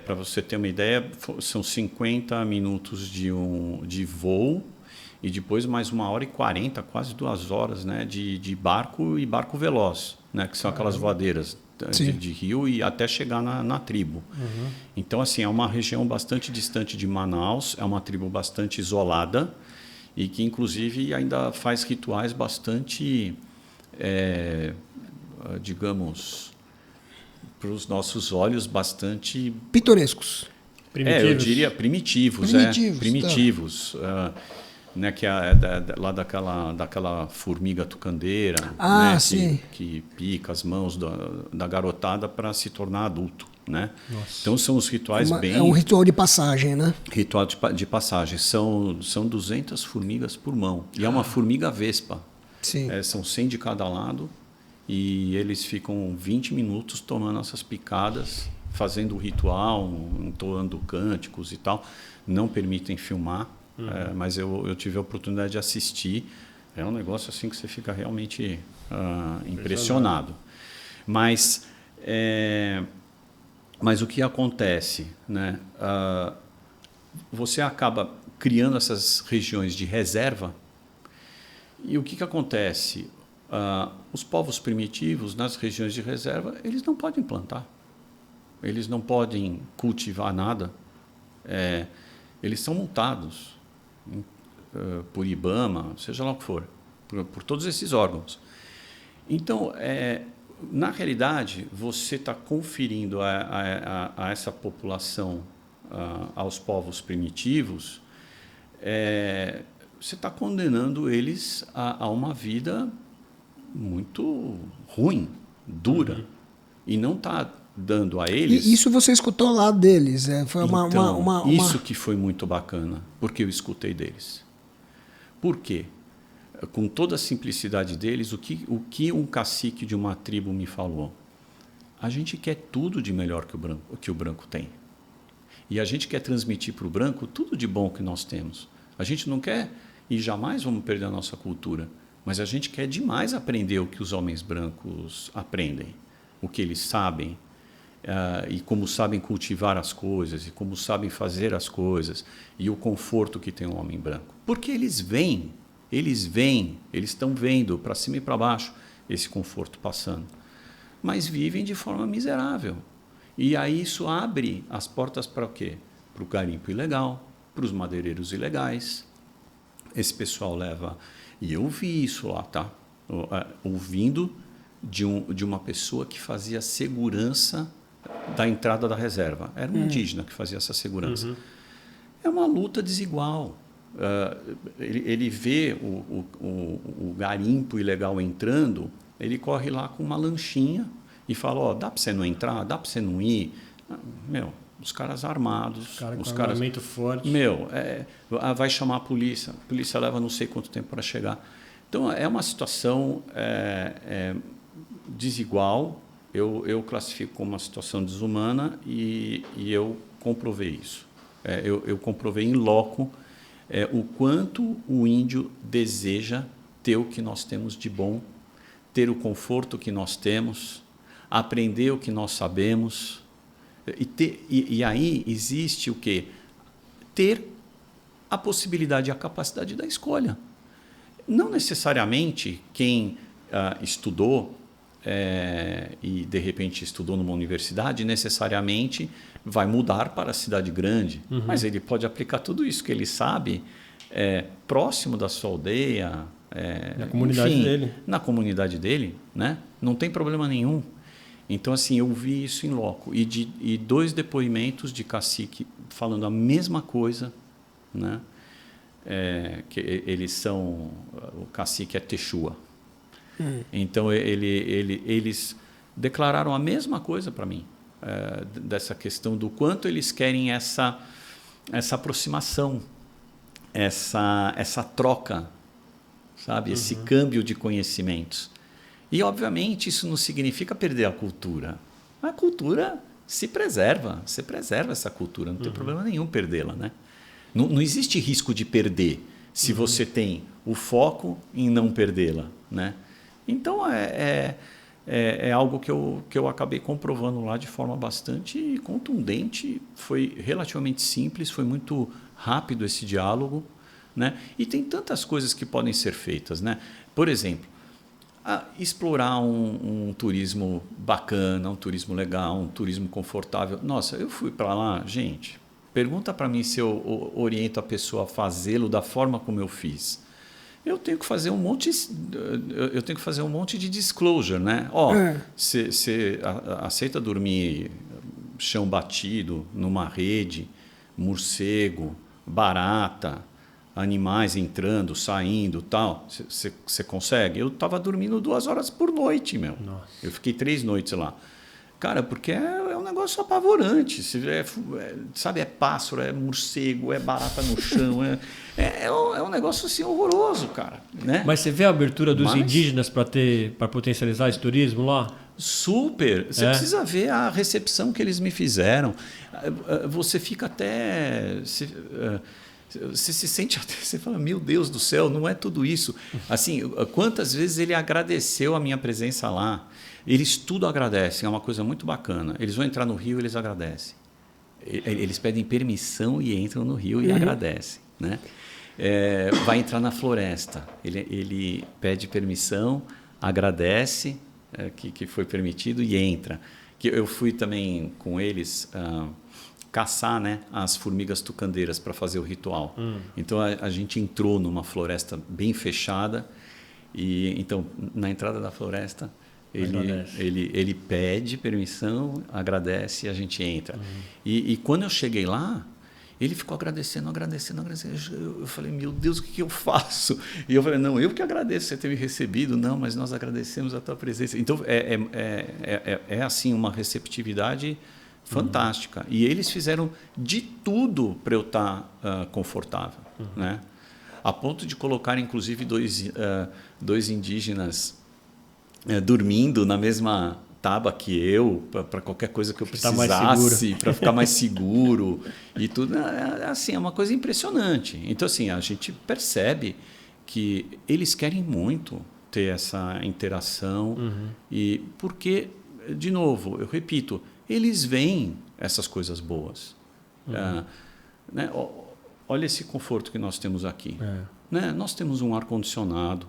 Speaker 3: Para você ter uma ideia, são 50 minutos de voo e depois mais 1h40, quase 2 horas, né, de barco e barco veloz, né, que são aquelas voadeiras de rio e até chegar na tribo. Uhum. Então, assim, é uma região bastante distante de Manaus, é uma tribo bastante isolada e que, inclusive, ainda faz rituais bastante, digamos, para os nossos olhos, bastante...
Speaker 1: pitorescos.
Speaker 3: Eu diria primitivos. Primitivos. Tá. Né, que lá daquela formiga tucandeira, né, que pica as mãos da garotada para se tornar adulto. Né? Então são os rituais bem...
Speaker 1: É um ritual de passagem, né?
Speaker 3: Ritual de passagem. São 200 formigas por mão. E é uma formiga vespa.
Speaker 1: Sim.
Speaker 3: São 100 de cada lado e eles ficam 20 minutos tomando essas picadas, fazendo o ritual, entoando cânticos e tal. Não permitem filmar. Mas eu tive a oportunidade de assistir. É um negócio assim que você fica realmente impressionado. Mas o que acontece? Né? Você acaba criando essas regiões de reserva e o que acontece? Os povos primitivos, nas regiões de reserva, eles não podem plantar. Eles não podem cultivar nada. Eles são multados por IBAMA, seja lá o que for, por todos esses órgãos. Então, na realidade, você está conferindo a essa população, aos povos primitivos, você está condenando eles a uma vida muito ruim, dura, e não está dando a eles...
Speaker 1: E isso você escutou lá deles? Foi
Speaker 3: Isso que foi muito bacana, porque eu escutei deles. Por quê? Com toda a simplicidade deles, o que um cacique de uma tribo me falou? A gente quer tudo de melhor que o branco tem. E a gente quer transmitir para o branco tudo de bom que nós temos. A gente não quer, e jamais vamos perder a nossa cultura, mas a gente quer demais aprender o que os homens brancos aprendem, o que eles sabem, e como sabem cultivar as coisas, e como sabem fazer as coisas, e o conforto que tem o homem branco. Porque eles estão vendo para cima e para baixo esse conforto passando, mas vivem de forma miserável. E aí isso abre as portas para o quê? Para o garimpo ilegal, para os madeireiros ilegais. Esse pessoal leva... E eu vi isso lá, tá? Ouvindo de uma pessoa que fazia segurança da entrada da reserva. Era um indígena que fazia essa segurança. Uhum. É uma luta desigual. Ele vê o garimpo ilegal entrando, ele corre lá com uma lanchinha e fala, dá para você não entrar? Dá para você não ir? Os caras armados.
Speaker 2: Os caras armamento forte.
Speaker 3: Vai chamar a polícia leva não sei quanto tempo para chegar. Então, é uma situação desigual. Eu classifico como uma situação desumana e eu comprovei isso. Eu comprovei em loco o quanto o índio deseja ter o que nós temos de bom, ter o conforto que nós temos, aprender o que nós sabemos, E aí existe o quê? Ter a possibilidade e a capacidade da escolha. Não necessariamente quem estudou e de repente estudou numa universidade necessariamente vai mudar para a cidade grande, mas ele pode aplicar tudo isso que ele sabe próximo da sua aldeia,
Speaker 2: na comunidade dele.
Speaker 3: Na comunidade dele, né? Não tem problema nenhum. Então, assim, eu vi isso em loco. E 2 depoimentos de cacique falando a mesma coisa, né? Que eles são... O cacique é Texua. Então, eles declararam a mesma coisa para mim, dessa questão do quanto eles querem essa aproximação, essa troca, sabe? Esse câmbio de conhecimentos. E, obviamente, isso não significa perder a cultura. A cultura se preserva, você preserva essa cultura, não tem problema nenhum perdê-la, né? Não existe risco de perder se você tem o foco em não perdê-la, né? Então, é algo que eu acabei comprovando lá de forma bastante contundente, foi relativamente simples, foi muito rápido esse diálogo, né? E tem tantas coisas que podem ser feitas, né? Por exemplo, explorar um turismo bacana, um turismo legal, um turismo confortável. Nossa, eu fui para lá, gente, pergunta para mim se eu oriento a pessoa a fazê-lo da forma como eu fiz. Eu tenho que fazer um monte de disclosure, né? Você aceita dormir chão batido, numa rede, morcego, barata, animais entrando, saindo, tal. Você consegue? Eu estava dormindo 2 horas por noite, meu.
Speaker 2: Nossa.
Speaker 3: Eu fiquei 3 noites lá. Cara, porque é um negócio apavorante. Sabe, é pássaro, é morcego, é barata no chão. É um negócio assim horroroso, cara. Né?
Speaker 2: Mas você vê a abertura dos indígenas para potencializar esse turismo lá?
Speaker 3: Super. Você precisa ver a recepção que eles me fizeram. Você fica até... Você se sente até, você fala, meu Deus do céu, não é tudo isso. Assim, quantas vezes ele agradeceu a minha presença lá. Eles tudo agradecem, é uma coisa muito bacana. Eles vão entrar no rio, eles agradecem. Eles pedem permissão e entram no rio e agradecem, né? Vai entrar na floresta, ele pede permissão, agradece que foi permitido e entra. Que eu fui também com eles caçar, né, as formigas tucandeiras para fazer o ritual. Então a gente entrou numa floresta bem fechada e então na entrada da floresta ele pede permissão, agradece e a gente entra. E quando eu cheguei lá, ele ficou agradecendo. Eu falei, meu Deus, o que eu faço? E eu falei, não, eu que agradeço você ter me recebido. Não, mas nós agradecemos a tua presença. Então é assim uma receptividade fantástica. E eles fizeram de tudo para eu estar confortável, né? A ponto de colocar, inclusive, 2 indígenas dormindo na mesma tábua que eu, para qualquer coisa que eu precisasse, para ficar mais seguro e tudo. Assim, é uma coisa impressionante. Então, assim, a gente percebe que eles querem muito ter essa interação e porque, de novo, eu repito, eles veem essas coisas boas. Né? Olha esse conforto que nós temos aqui. Né? Nós temos um ar-condicionado,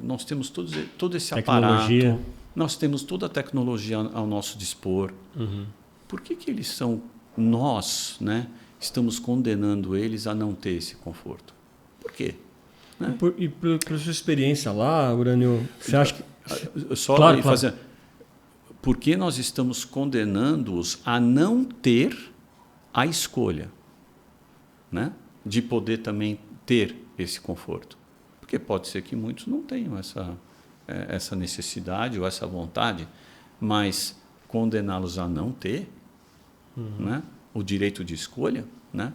Speaker 3: nós temos todo esse aparato, nós temos toda a tecnologia ao nosso dispor. Por que eles nós, né, estamos condenando eles a não ter esse conforto? Por quê? Né?
Speaker 2: E por sua experiência lá, Urânio, você acha que...
Speaker 3: Claro. Por que nós estamos condenando-os a não ter a escolha, né, de poder também ter esse conforto? Porque pode ser que muitos não tenham essa necessidade ou essa vontade, mas condená-los a não ter, né, o direito de escolha, né?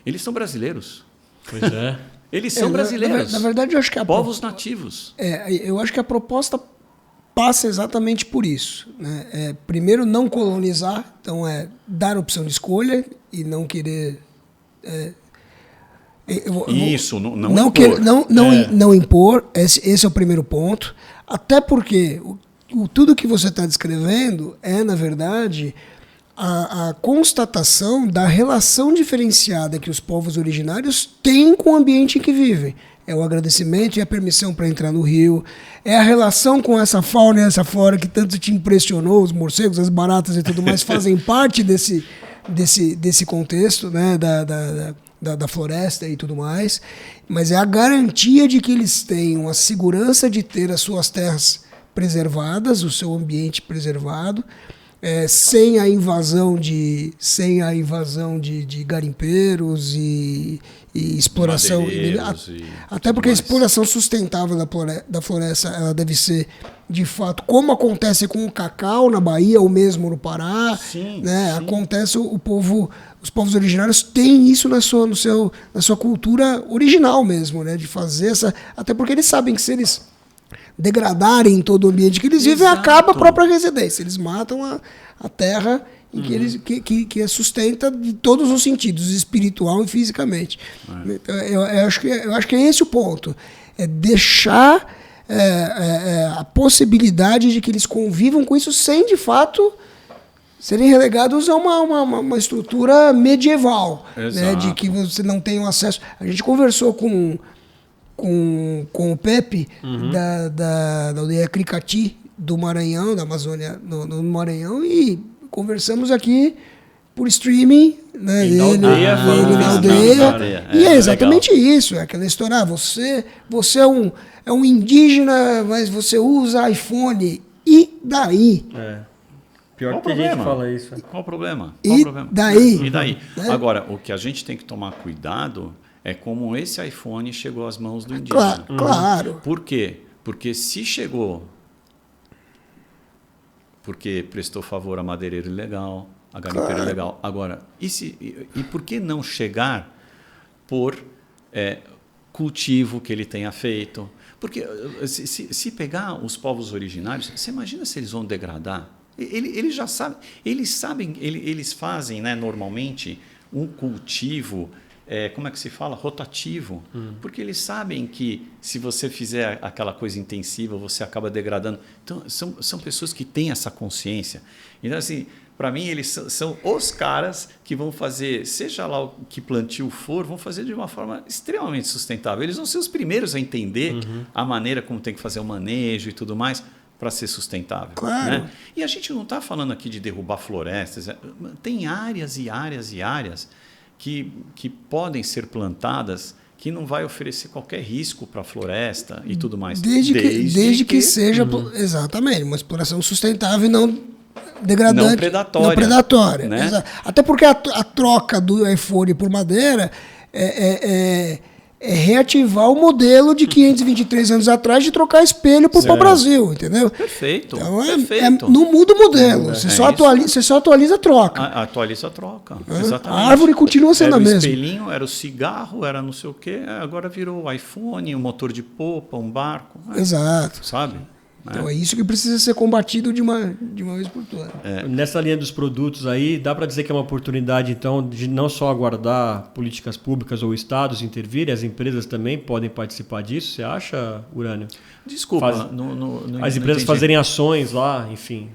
Speaker 3: Eles são brasileiros.
Speaker 2: Pois é.
Speaker 3: Eles são brasileiros.
Speaker 1: Na verdade, eu acho que
Speaker 3: povos nativos.
Speaker 1: Eu acho que a proposta passa exatamente por isso, né? Primeiro, não colonizar, então dar opção de escolha e não querer... não impor, esse é o primeiro ponto, até porque tudo que você está descrevendo na verdade, a constatação da relação diferenciada que os povos originários têm com o ambiente em que vivem. É o agradecimento e a permissão para entrar no rio, é a relação com essa fauna e essa flora que tanto te impressionou, os morcegos, as baratas e tudo mais fazem parte desse contexto, né, da floresta e tudo mais, mas é a garantia de que eles tenham a segurança de ter as suas terras preservadas, o seu ambiente preservado, sem a invasão de garimpeiros e exploração. Até porque a exploração sustentável da floresta ela deve ser, de fato, como acontece com o cacau na Bahia ou mesmo no Pará.
Speaker 3: Sim,
Speaker 1: né?
Speaker 3: sim.
Speaker 1: Acontece, os povos originários têm isso na sua cultura original mesmo, né? De fazer essa. Até porque eles sabem que se eles degradarem todo o ambiente que eles vivem, acaba a própria residência. Eles matam a terra em que é sustenta de todos os sentidos, espiritual e fisicamente. Então, eu acho que é esse o ponto. É deixar a possibilidade de que eles convivam com isso sem, de fato, serem relegados a uma estrutura medieval, né, de que você não tem acesso. A gente conversou com o Pepe, da aldeia Cricati, do Maranhão, da Amazônia, no Maranhão, e conversamos aqui por streaming, né? Ele na aldeia. E é exatamente isso, é aquela história, você é um indígena, mas você usa iPhone, e daí?
Speaker 2: Pior que a gente fala isso.
Speaker 3: Qual o problema?
Speaker 1: E daí?
Speaker 3: E daí?
Speaker 1: Né?
Speaker 3: Agora, o que a gente tem que tomar cuidado é como esse iPhone chegou às mãos do indígena.
Speaker 1: Claro.
Speaker 3: Por quê? Porque se chegou porque prestou favor a madeireiro ilegal, a garimpeiro ilegal. Agora, e por que não chegar por cultivo que ele tenha feito? Porque se pegar os povos originários, você imagina se eles vão degradar? Eles já sabem, eles fazem, né, normalmente um cultivo, como é que se fala? Rotativo. Porque eles sabem que se você fizer aquela coisa intensiva, você acaba degradando. Então, são pessoas que têm essa consciência. Então, assim, para mim, eles são os caras que vão fazer, seja lá o que plantio for, vão fazer de uma forma extremamente sustentável. Eles vão ser os primeiros a entender a maneira como tem que fazer o manejo e tudo mais para ser sustentável.
Speaker 1: Claro.
Speaker 3: Né? E a gente não está falando aqui de derrubar florestas. Tem áreas e áreas e áreas que podem ser plantadas que não vai oferecer qualquer risco para a floresta e tudo mais.
Speaker 1: Desde que seja exatamente uma exploração sustentável e não degradante.
Speaker 3: Não predatória.
Speaker 1: Né? Até porque a troca do iPhone por madeira é reativar o modelo de 523 anos atrás de trocar espelho por pau-brasil, entendeu?
Speaker 3: Perfeito.
Speaker 1: Então não muda o modelo, você só atualiza a troca.
Speaker 3: Atualiza a troca, exatamente.
Speaker 1: A árvore continua sendo a mesma.
Speaker 3: Era o espelhinho, era o cigarro, era não sei o quê, agora virou o iPhone, um motor de popa, um barco.
Speaker 1: Exato.
Speaker 3: Sabe?
Speaker 1: Então é isso que precisa ser combatido de uma vez por todas.
Speaker 2: Nessa linha dos produtos aí, dá para dizer que é uma oportunidade, então, de não só aguardar políticas públicas ou estados intervirem, as empresas também podem participar disso, você acha, Urânio?
Speaker 3: Desculpa,
Speaker 2: as empresas fazerem ações lá, enfim,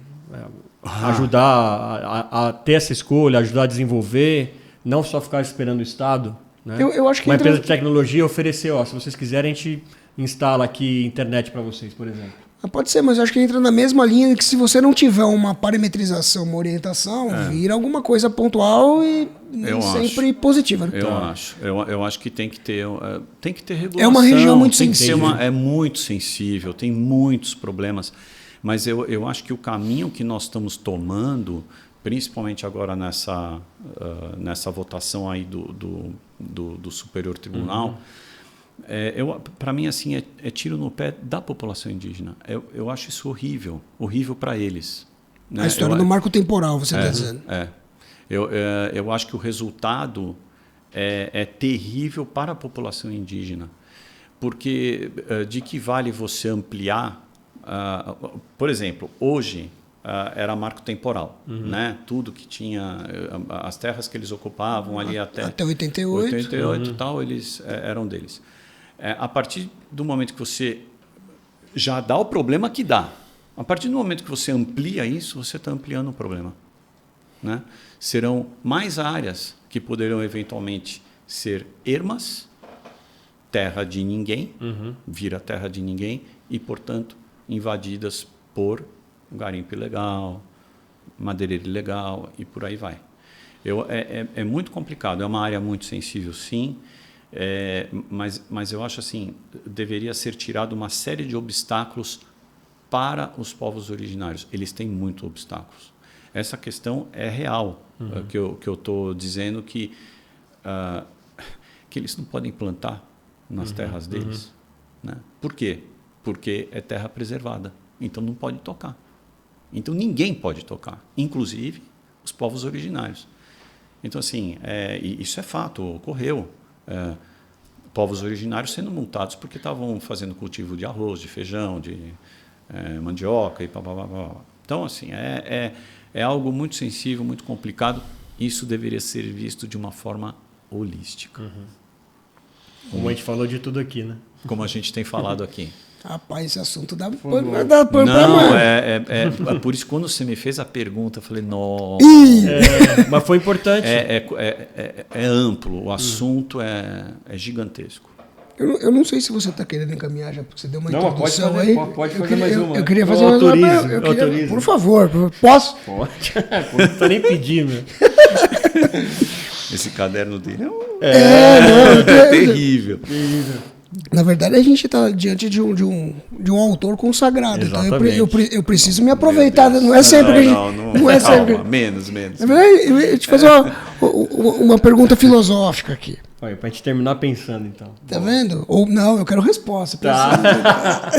Speaker 2: ajudar a ter essa escolha, ajudar a desenvolver, não só ficar esperando o Estado. Né?
Speaker 1: Eu acho que
Speaker 2: uma empresa de tecnologia oferecer, se vocês quiserem, a gente instala aqui internet para vocês, por exemplo.
Speaker 1: Pode ser, mas eu acho que entra na mesma linha que se você não tiver uma parametrização, uma orientação, vira alguma coisa pontual e sempre positiva. Né?
Speaker 3: Eu acho que tem que ter regulação.
Speaker 1: É uma região muito sensível.
Speaker 3: É muito sensível, tem muitos problemas. Mas eu acho que o caminho que nós estamos tomando, principalmente agora nessa votação aí do Superior Tribunal, para mim assim é tiro no pé da população indígena. Eu acho isso horrível para eles. Né?
Speaker 1: A história do marco temporal, você está dizendo.
Speaker 3: Eu acho que o resultado é terrível para a população indígena, porque de que vale você ampliar? Por exemplo, hoje era marco temporal, né? Tudo que tinha, as terras que eles ocupavam ali até 88 e tal, eles eram deles. A partir do momento que você já dá o problema que dá, a partir do momento que você amplia isso, você está ampliando o problema. né? Serão mais áreas que poderão eventualmente ser ermas, terra de ninguém, vira terra de ninguém, e, portanto, invadidas por garimpo ilegal, madeireiro ilegal e por aí vai. É muito complicado, é uma área muito sensível, sim, mas eu acho assim, deveria ser tirado uma série de obstáculos para os povos originários. Eles têm muitos obstáculos. Essa questão é real, que eu estou dizendo que eles não podem plantar nas terras deles. Né? Por quê? Porque é terra preservada, então não pode tocar. Então ninguém pode tocar, inclusive os povos originários. Então, assim, isso é fato, ocorreu. Povos originários sendo multados porque estavam fazendo cultivo de arroz, de feijão, de mandioca e papapá. Então, assim, é algo muito sensível, muito complicado. Isso deveria ser visto de uma forma holística.
Speaker 2: Como a gente falou de tudo aqui, né?
Speaker 3: Como a gente tem falado aqui.
Speaker 1: Rapaz, esse assunto dá pano
Speaker 3: Não,
Speaker 1: pra mão.
Speaker 3: é por isso que quando você me fez a pergunta, eu falei, nossa.
Speaker 2: Mas foi importante.
Speaker 3: É amplo, o assunto é gigantesco.
Speaker 1: Eu não sei se você está querendo encaminhar já, porque você deu uma introdução
Speaker 2: pode
Speaker 1: aí.
Speaker 2: Pode fazer mais uma.
Speaker 1: Eu queria fazer mais uma.
Speaker 2: Autorize.
Speaker 1: Por favor, posso?
Speaker 2: Pode. Não precisa nem pedir, meu.
Speaker 3: Esse caderno dele é terrível.
Speaker 1: Na verdade, a gente está diante de um autor consagrado.
Speaker 2: Exatamente.
Speaker 1: Então eu preciso me aproveitar. Não é sempre que a gente. Não é sempre.
Speaker 3: Calma, menos.
Speaker 1: Na verdade, eu ia te fazer uma pergunta filosófica aqui.
Speaker 2: Olha, pra gente terminar pensando, então.
Speaker 1: Tá vendo? Ou não, eu quero resposta.
Speaker 2: Tá.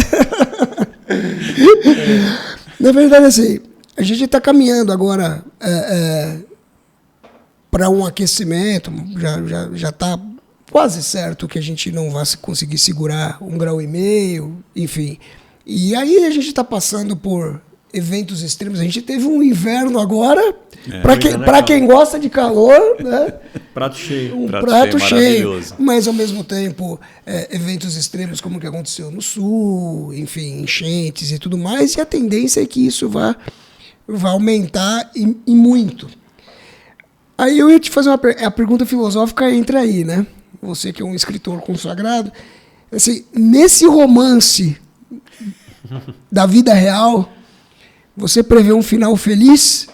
Speaker 1: Na verdade, assim, a gente está caminhando agora para um aquecimento. Já está quase certo que a gente não vai conseguir segurar 1,5 grau, enfim. E aí a gente está passando por eventos extremos. A gente teve um inverno agora, para quem gosta de calor, né?
Speaker 2: Prato cheio.
Speaker 1: Um prato cheio.
Speaker 3: Maravilhoso.
Speaker 1: Mas, ao mesmo tempo, eventos extremos como o que aconteceu no Sul, enfim, enchentes e tudo mais. E a tendência é que isso vá aumentar e muito. Aí eu ia te fazer a pergunta filosófica entra aí, né? Você que é um escritor consagrado. Assim, nesse romance da vida real, você prevê um final feliz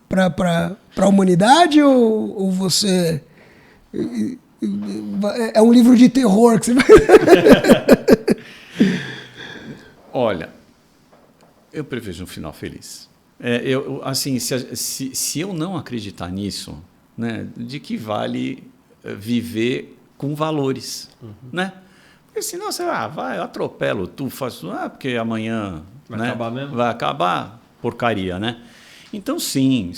Speaker 1: para a humanidade ou você... É um livro de terror que você vai...
Speaker 3: Olha, eu prevejo um final feliz. Assim, se eu não acreditar nisso, né, de que vale viver com valores, né? Porque senão você vai, eu atropelo tu, faço, porque amanhã
Speaker 2: vai acabar mesmo?
Speaker 3: Vai acabar, porcaria, né? Então, sim.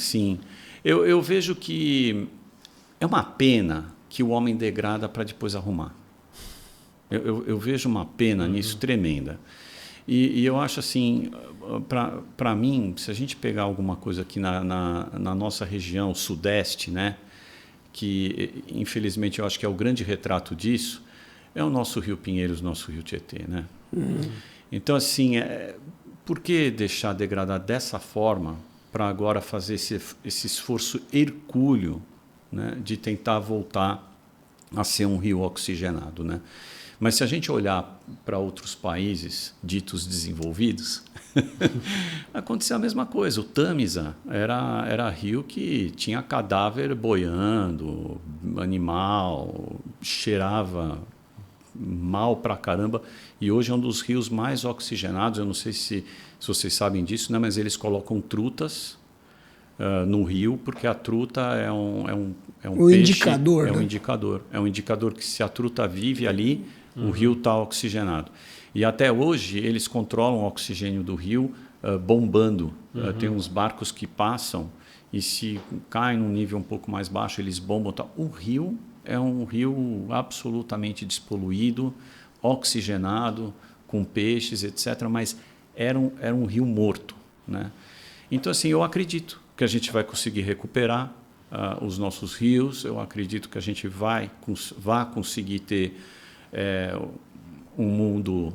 Speaker 3: Eu vejo que é uma pena que o homem degrada para depois arrumar. Eu vejo uma pena nisso tremenda. E eu acho assim, para mim, se a gente pegar alguma coisa aqui na nossa região, sudeste, né, que infelizmente eu acho que é o grande retrato disso, é o nosso Rio Pinheiros, nosso Rio Tietê. Né? Então, assim, por que deixar degradar dessa forma para agora fazer esse esforço hercúleo, né, de tentar voltar a ser um rio oxigenado, né? Mas se a gente olhar para outros países ditos desenvolvidos, aconteceu a mesma coisa. O Tâmisa era rio que tinha cadáver boiando, animal, cheirava mal pra caramba, e hoje é um dos rios mais oxigenados. Eu não sei se vocês sabem disso, né? Mas eles colocam trutas no rio, porque a truta é um peixe,
Speaker 1: indicador,
Speaker 3: é um
Speaker 1: né?
Speaker 3: indicador. É um indicador que se a truta vive ali, o rio está oxigenado. E até hoje eles controlam o oxigênio do rio bombando. Tem uns barcos que passam e se cai num nível um pouco mais baixo, eles bombam. O rio é um rio absolutamente despoluído, oxigenado, com peixes, etc. Mas era um rio morto, né? Então, assim, eu acredito que a gente vai conseguir recuperar os nossos rios. Eu acredito que a gente vá conseguir ter um mundo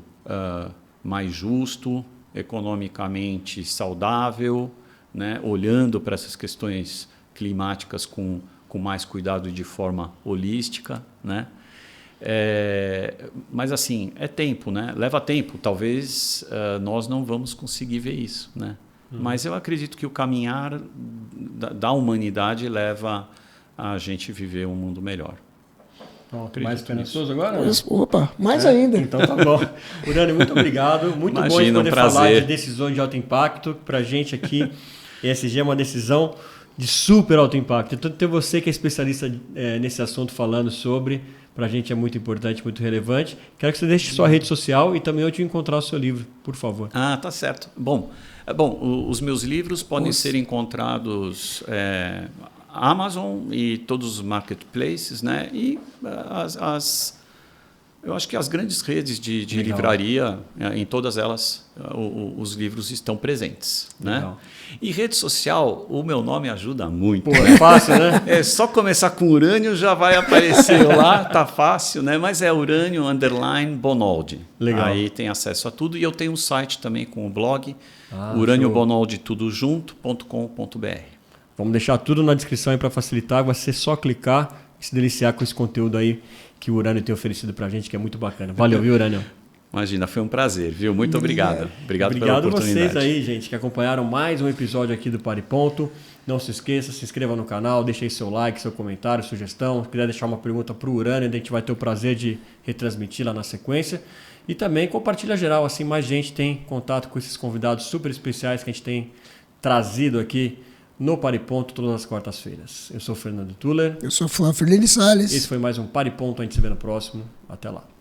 Speaker 3: mais justo, economicamente saudável, né? Olhando para essas questões climáticas com mais cuidado e de forma holística, né? Mas assim, é tempo, né? Leva tempo. Talvez nós não vamos conseguir ver isso, né? Mas eu acredito que o caminhar da humanidade leva a gente viver um mundo melhor.
Speaker 2: Mais esperançoso agora?
Speaker 1: Opa, mais ainda.
Speaker 2: Então tá bom. Urânio, muito obrigado. Muito bom de poder falar de decisões de alto impacto. Para a gente aqui, ESG é uma decisão de super alto impacto. Então, ter você que é especialista nesse assunto falando sobre, para a gente é muito importante, muito relevante. Quero que você deixe sua rede social e também onde encontrar o seu livro, por favor.
Speaker 3: Ah, tá certo. Bom, os meus livros podem ser encontrados Amazon e todos os marketplaces, né? E eu acho que as grandes redes de livraria, em todas elas, os livros estão presentes, né? E rede social, o meu nome ajuda muito.
Speaker 2: Pô, é fácil, né?
Speaker 3: É só começar com Urânio, já vai aparecer lá, tá fácil, né? Mas é Urânio_Bonoldi.
Speaker 2: Legal.
Speaker 3: Aí tem acesso a tudo. E eu tenho um site também com o blog, uraniobonoldi.com.br.
Speaker 2: Vamos deixar tudo na descrição aí para facilitar. Vai ser só clicar e se deliciar com esse conteúdo aí que o Urânio tem oferecido para a gente, que é muito bacana. Valeu, viu, Urânio?
Speaker 3: Imagina, foi um prazer, viu? Muito obrigado. Obrigado pela oportunidade.
Speaker 2: Obrigado vocês aí, gente, que acompanharam mais um episódio aqui do Pare Ponto. Não se esqueça, se inscreva no canal, deixe aí seu like, seu comentário, sugestão. Se quiser deixar uma pergunta para o Urânio, a gente vai ter o prazer de retransmitir lá na sequência. E também compartilha geral, assim mais gente tem contato com esses convidados super especiais que a gente tem trazido aqui no Pare Ponto todas as quartas-feiras. Eu sou o Fernando Tuller.
Speaker 1: Eu sou o Flávio Fernandes Salles.
Speaker 2: Esse foi mais um Pare Ponto, a gente se vê no próximo. Até lá.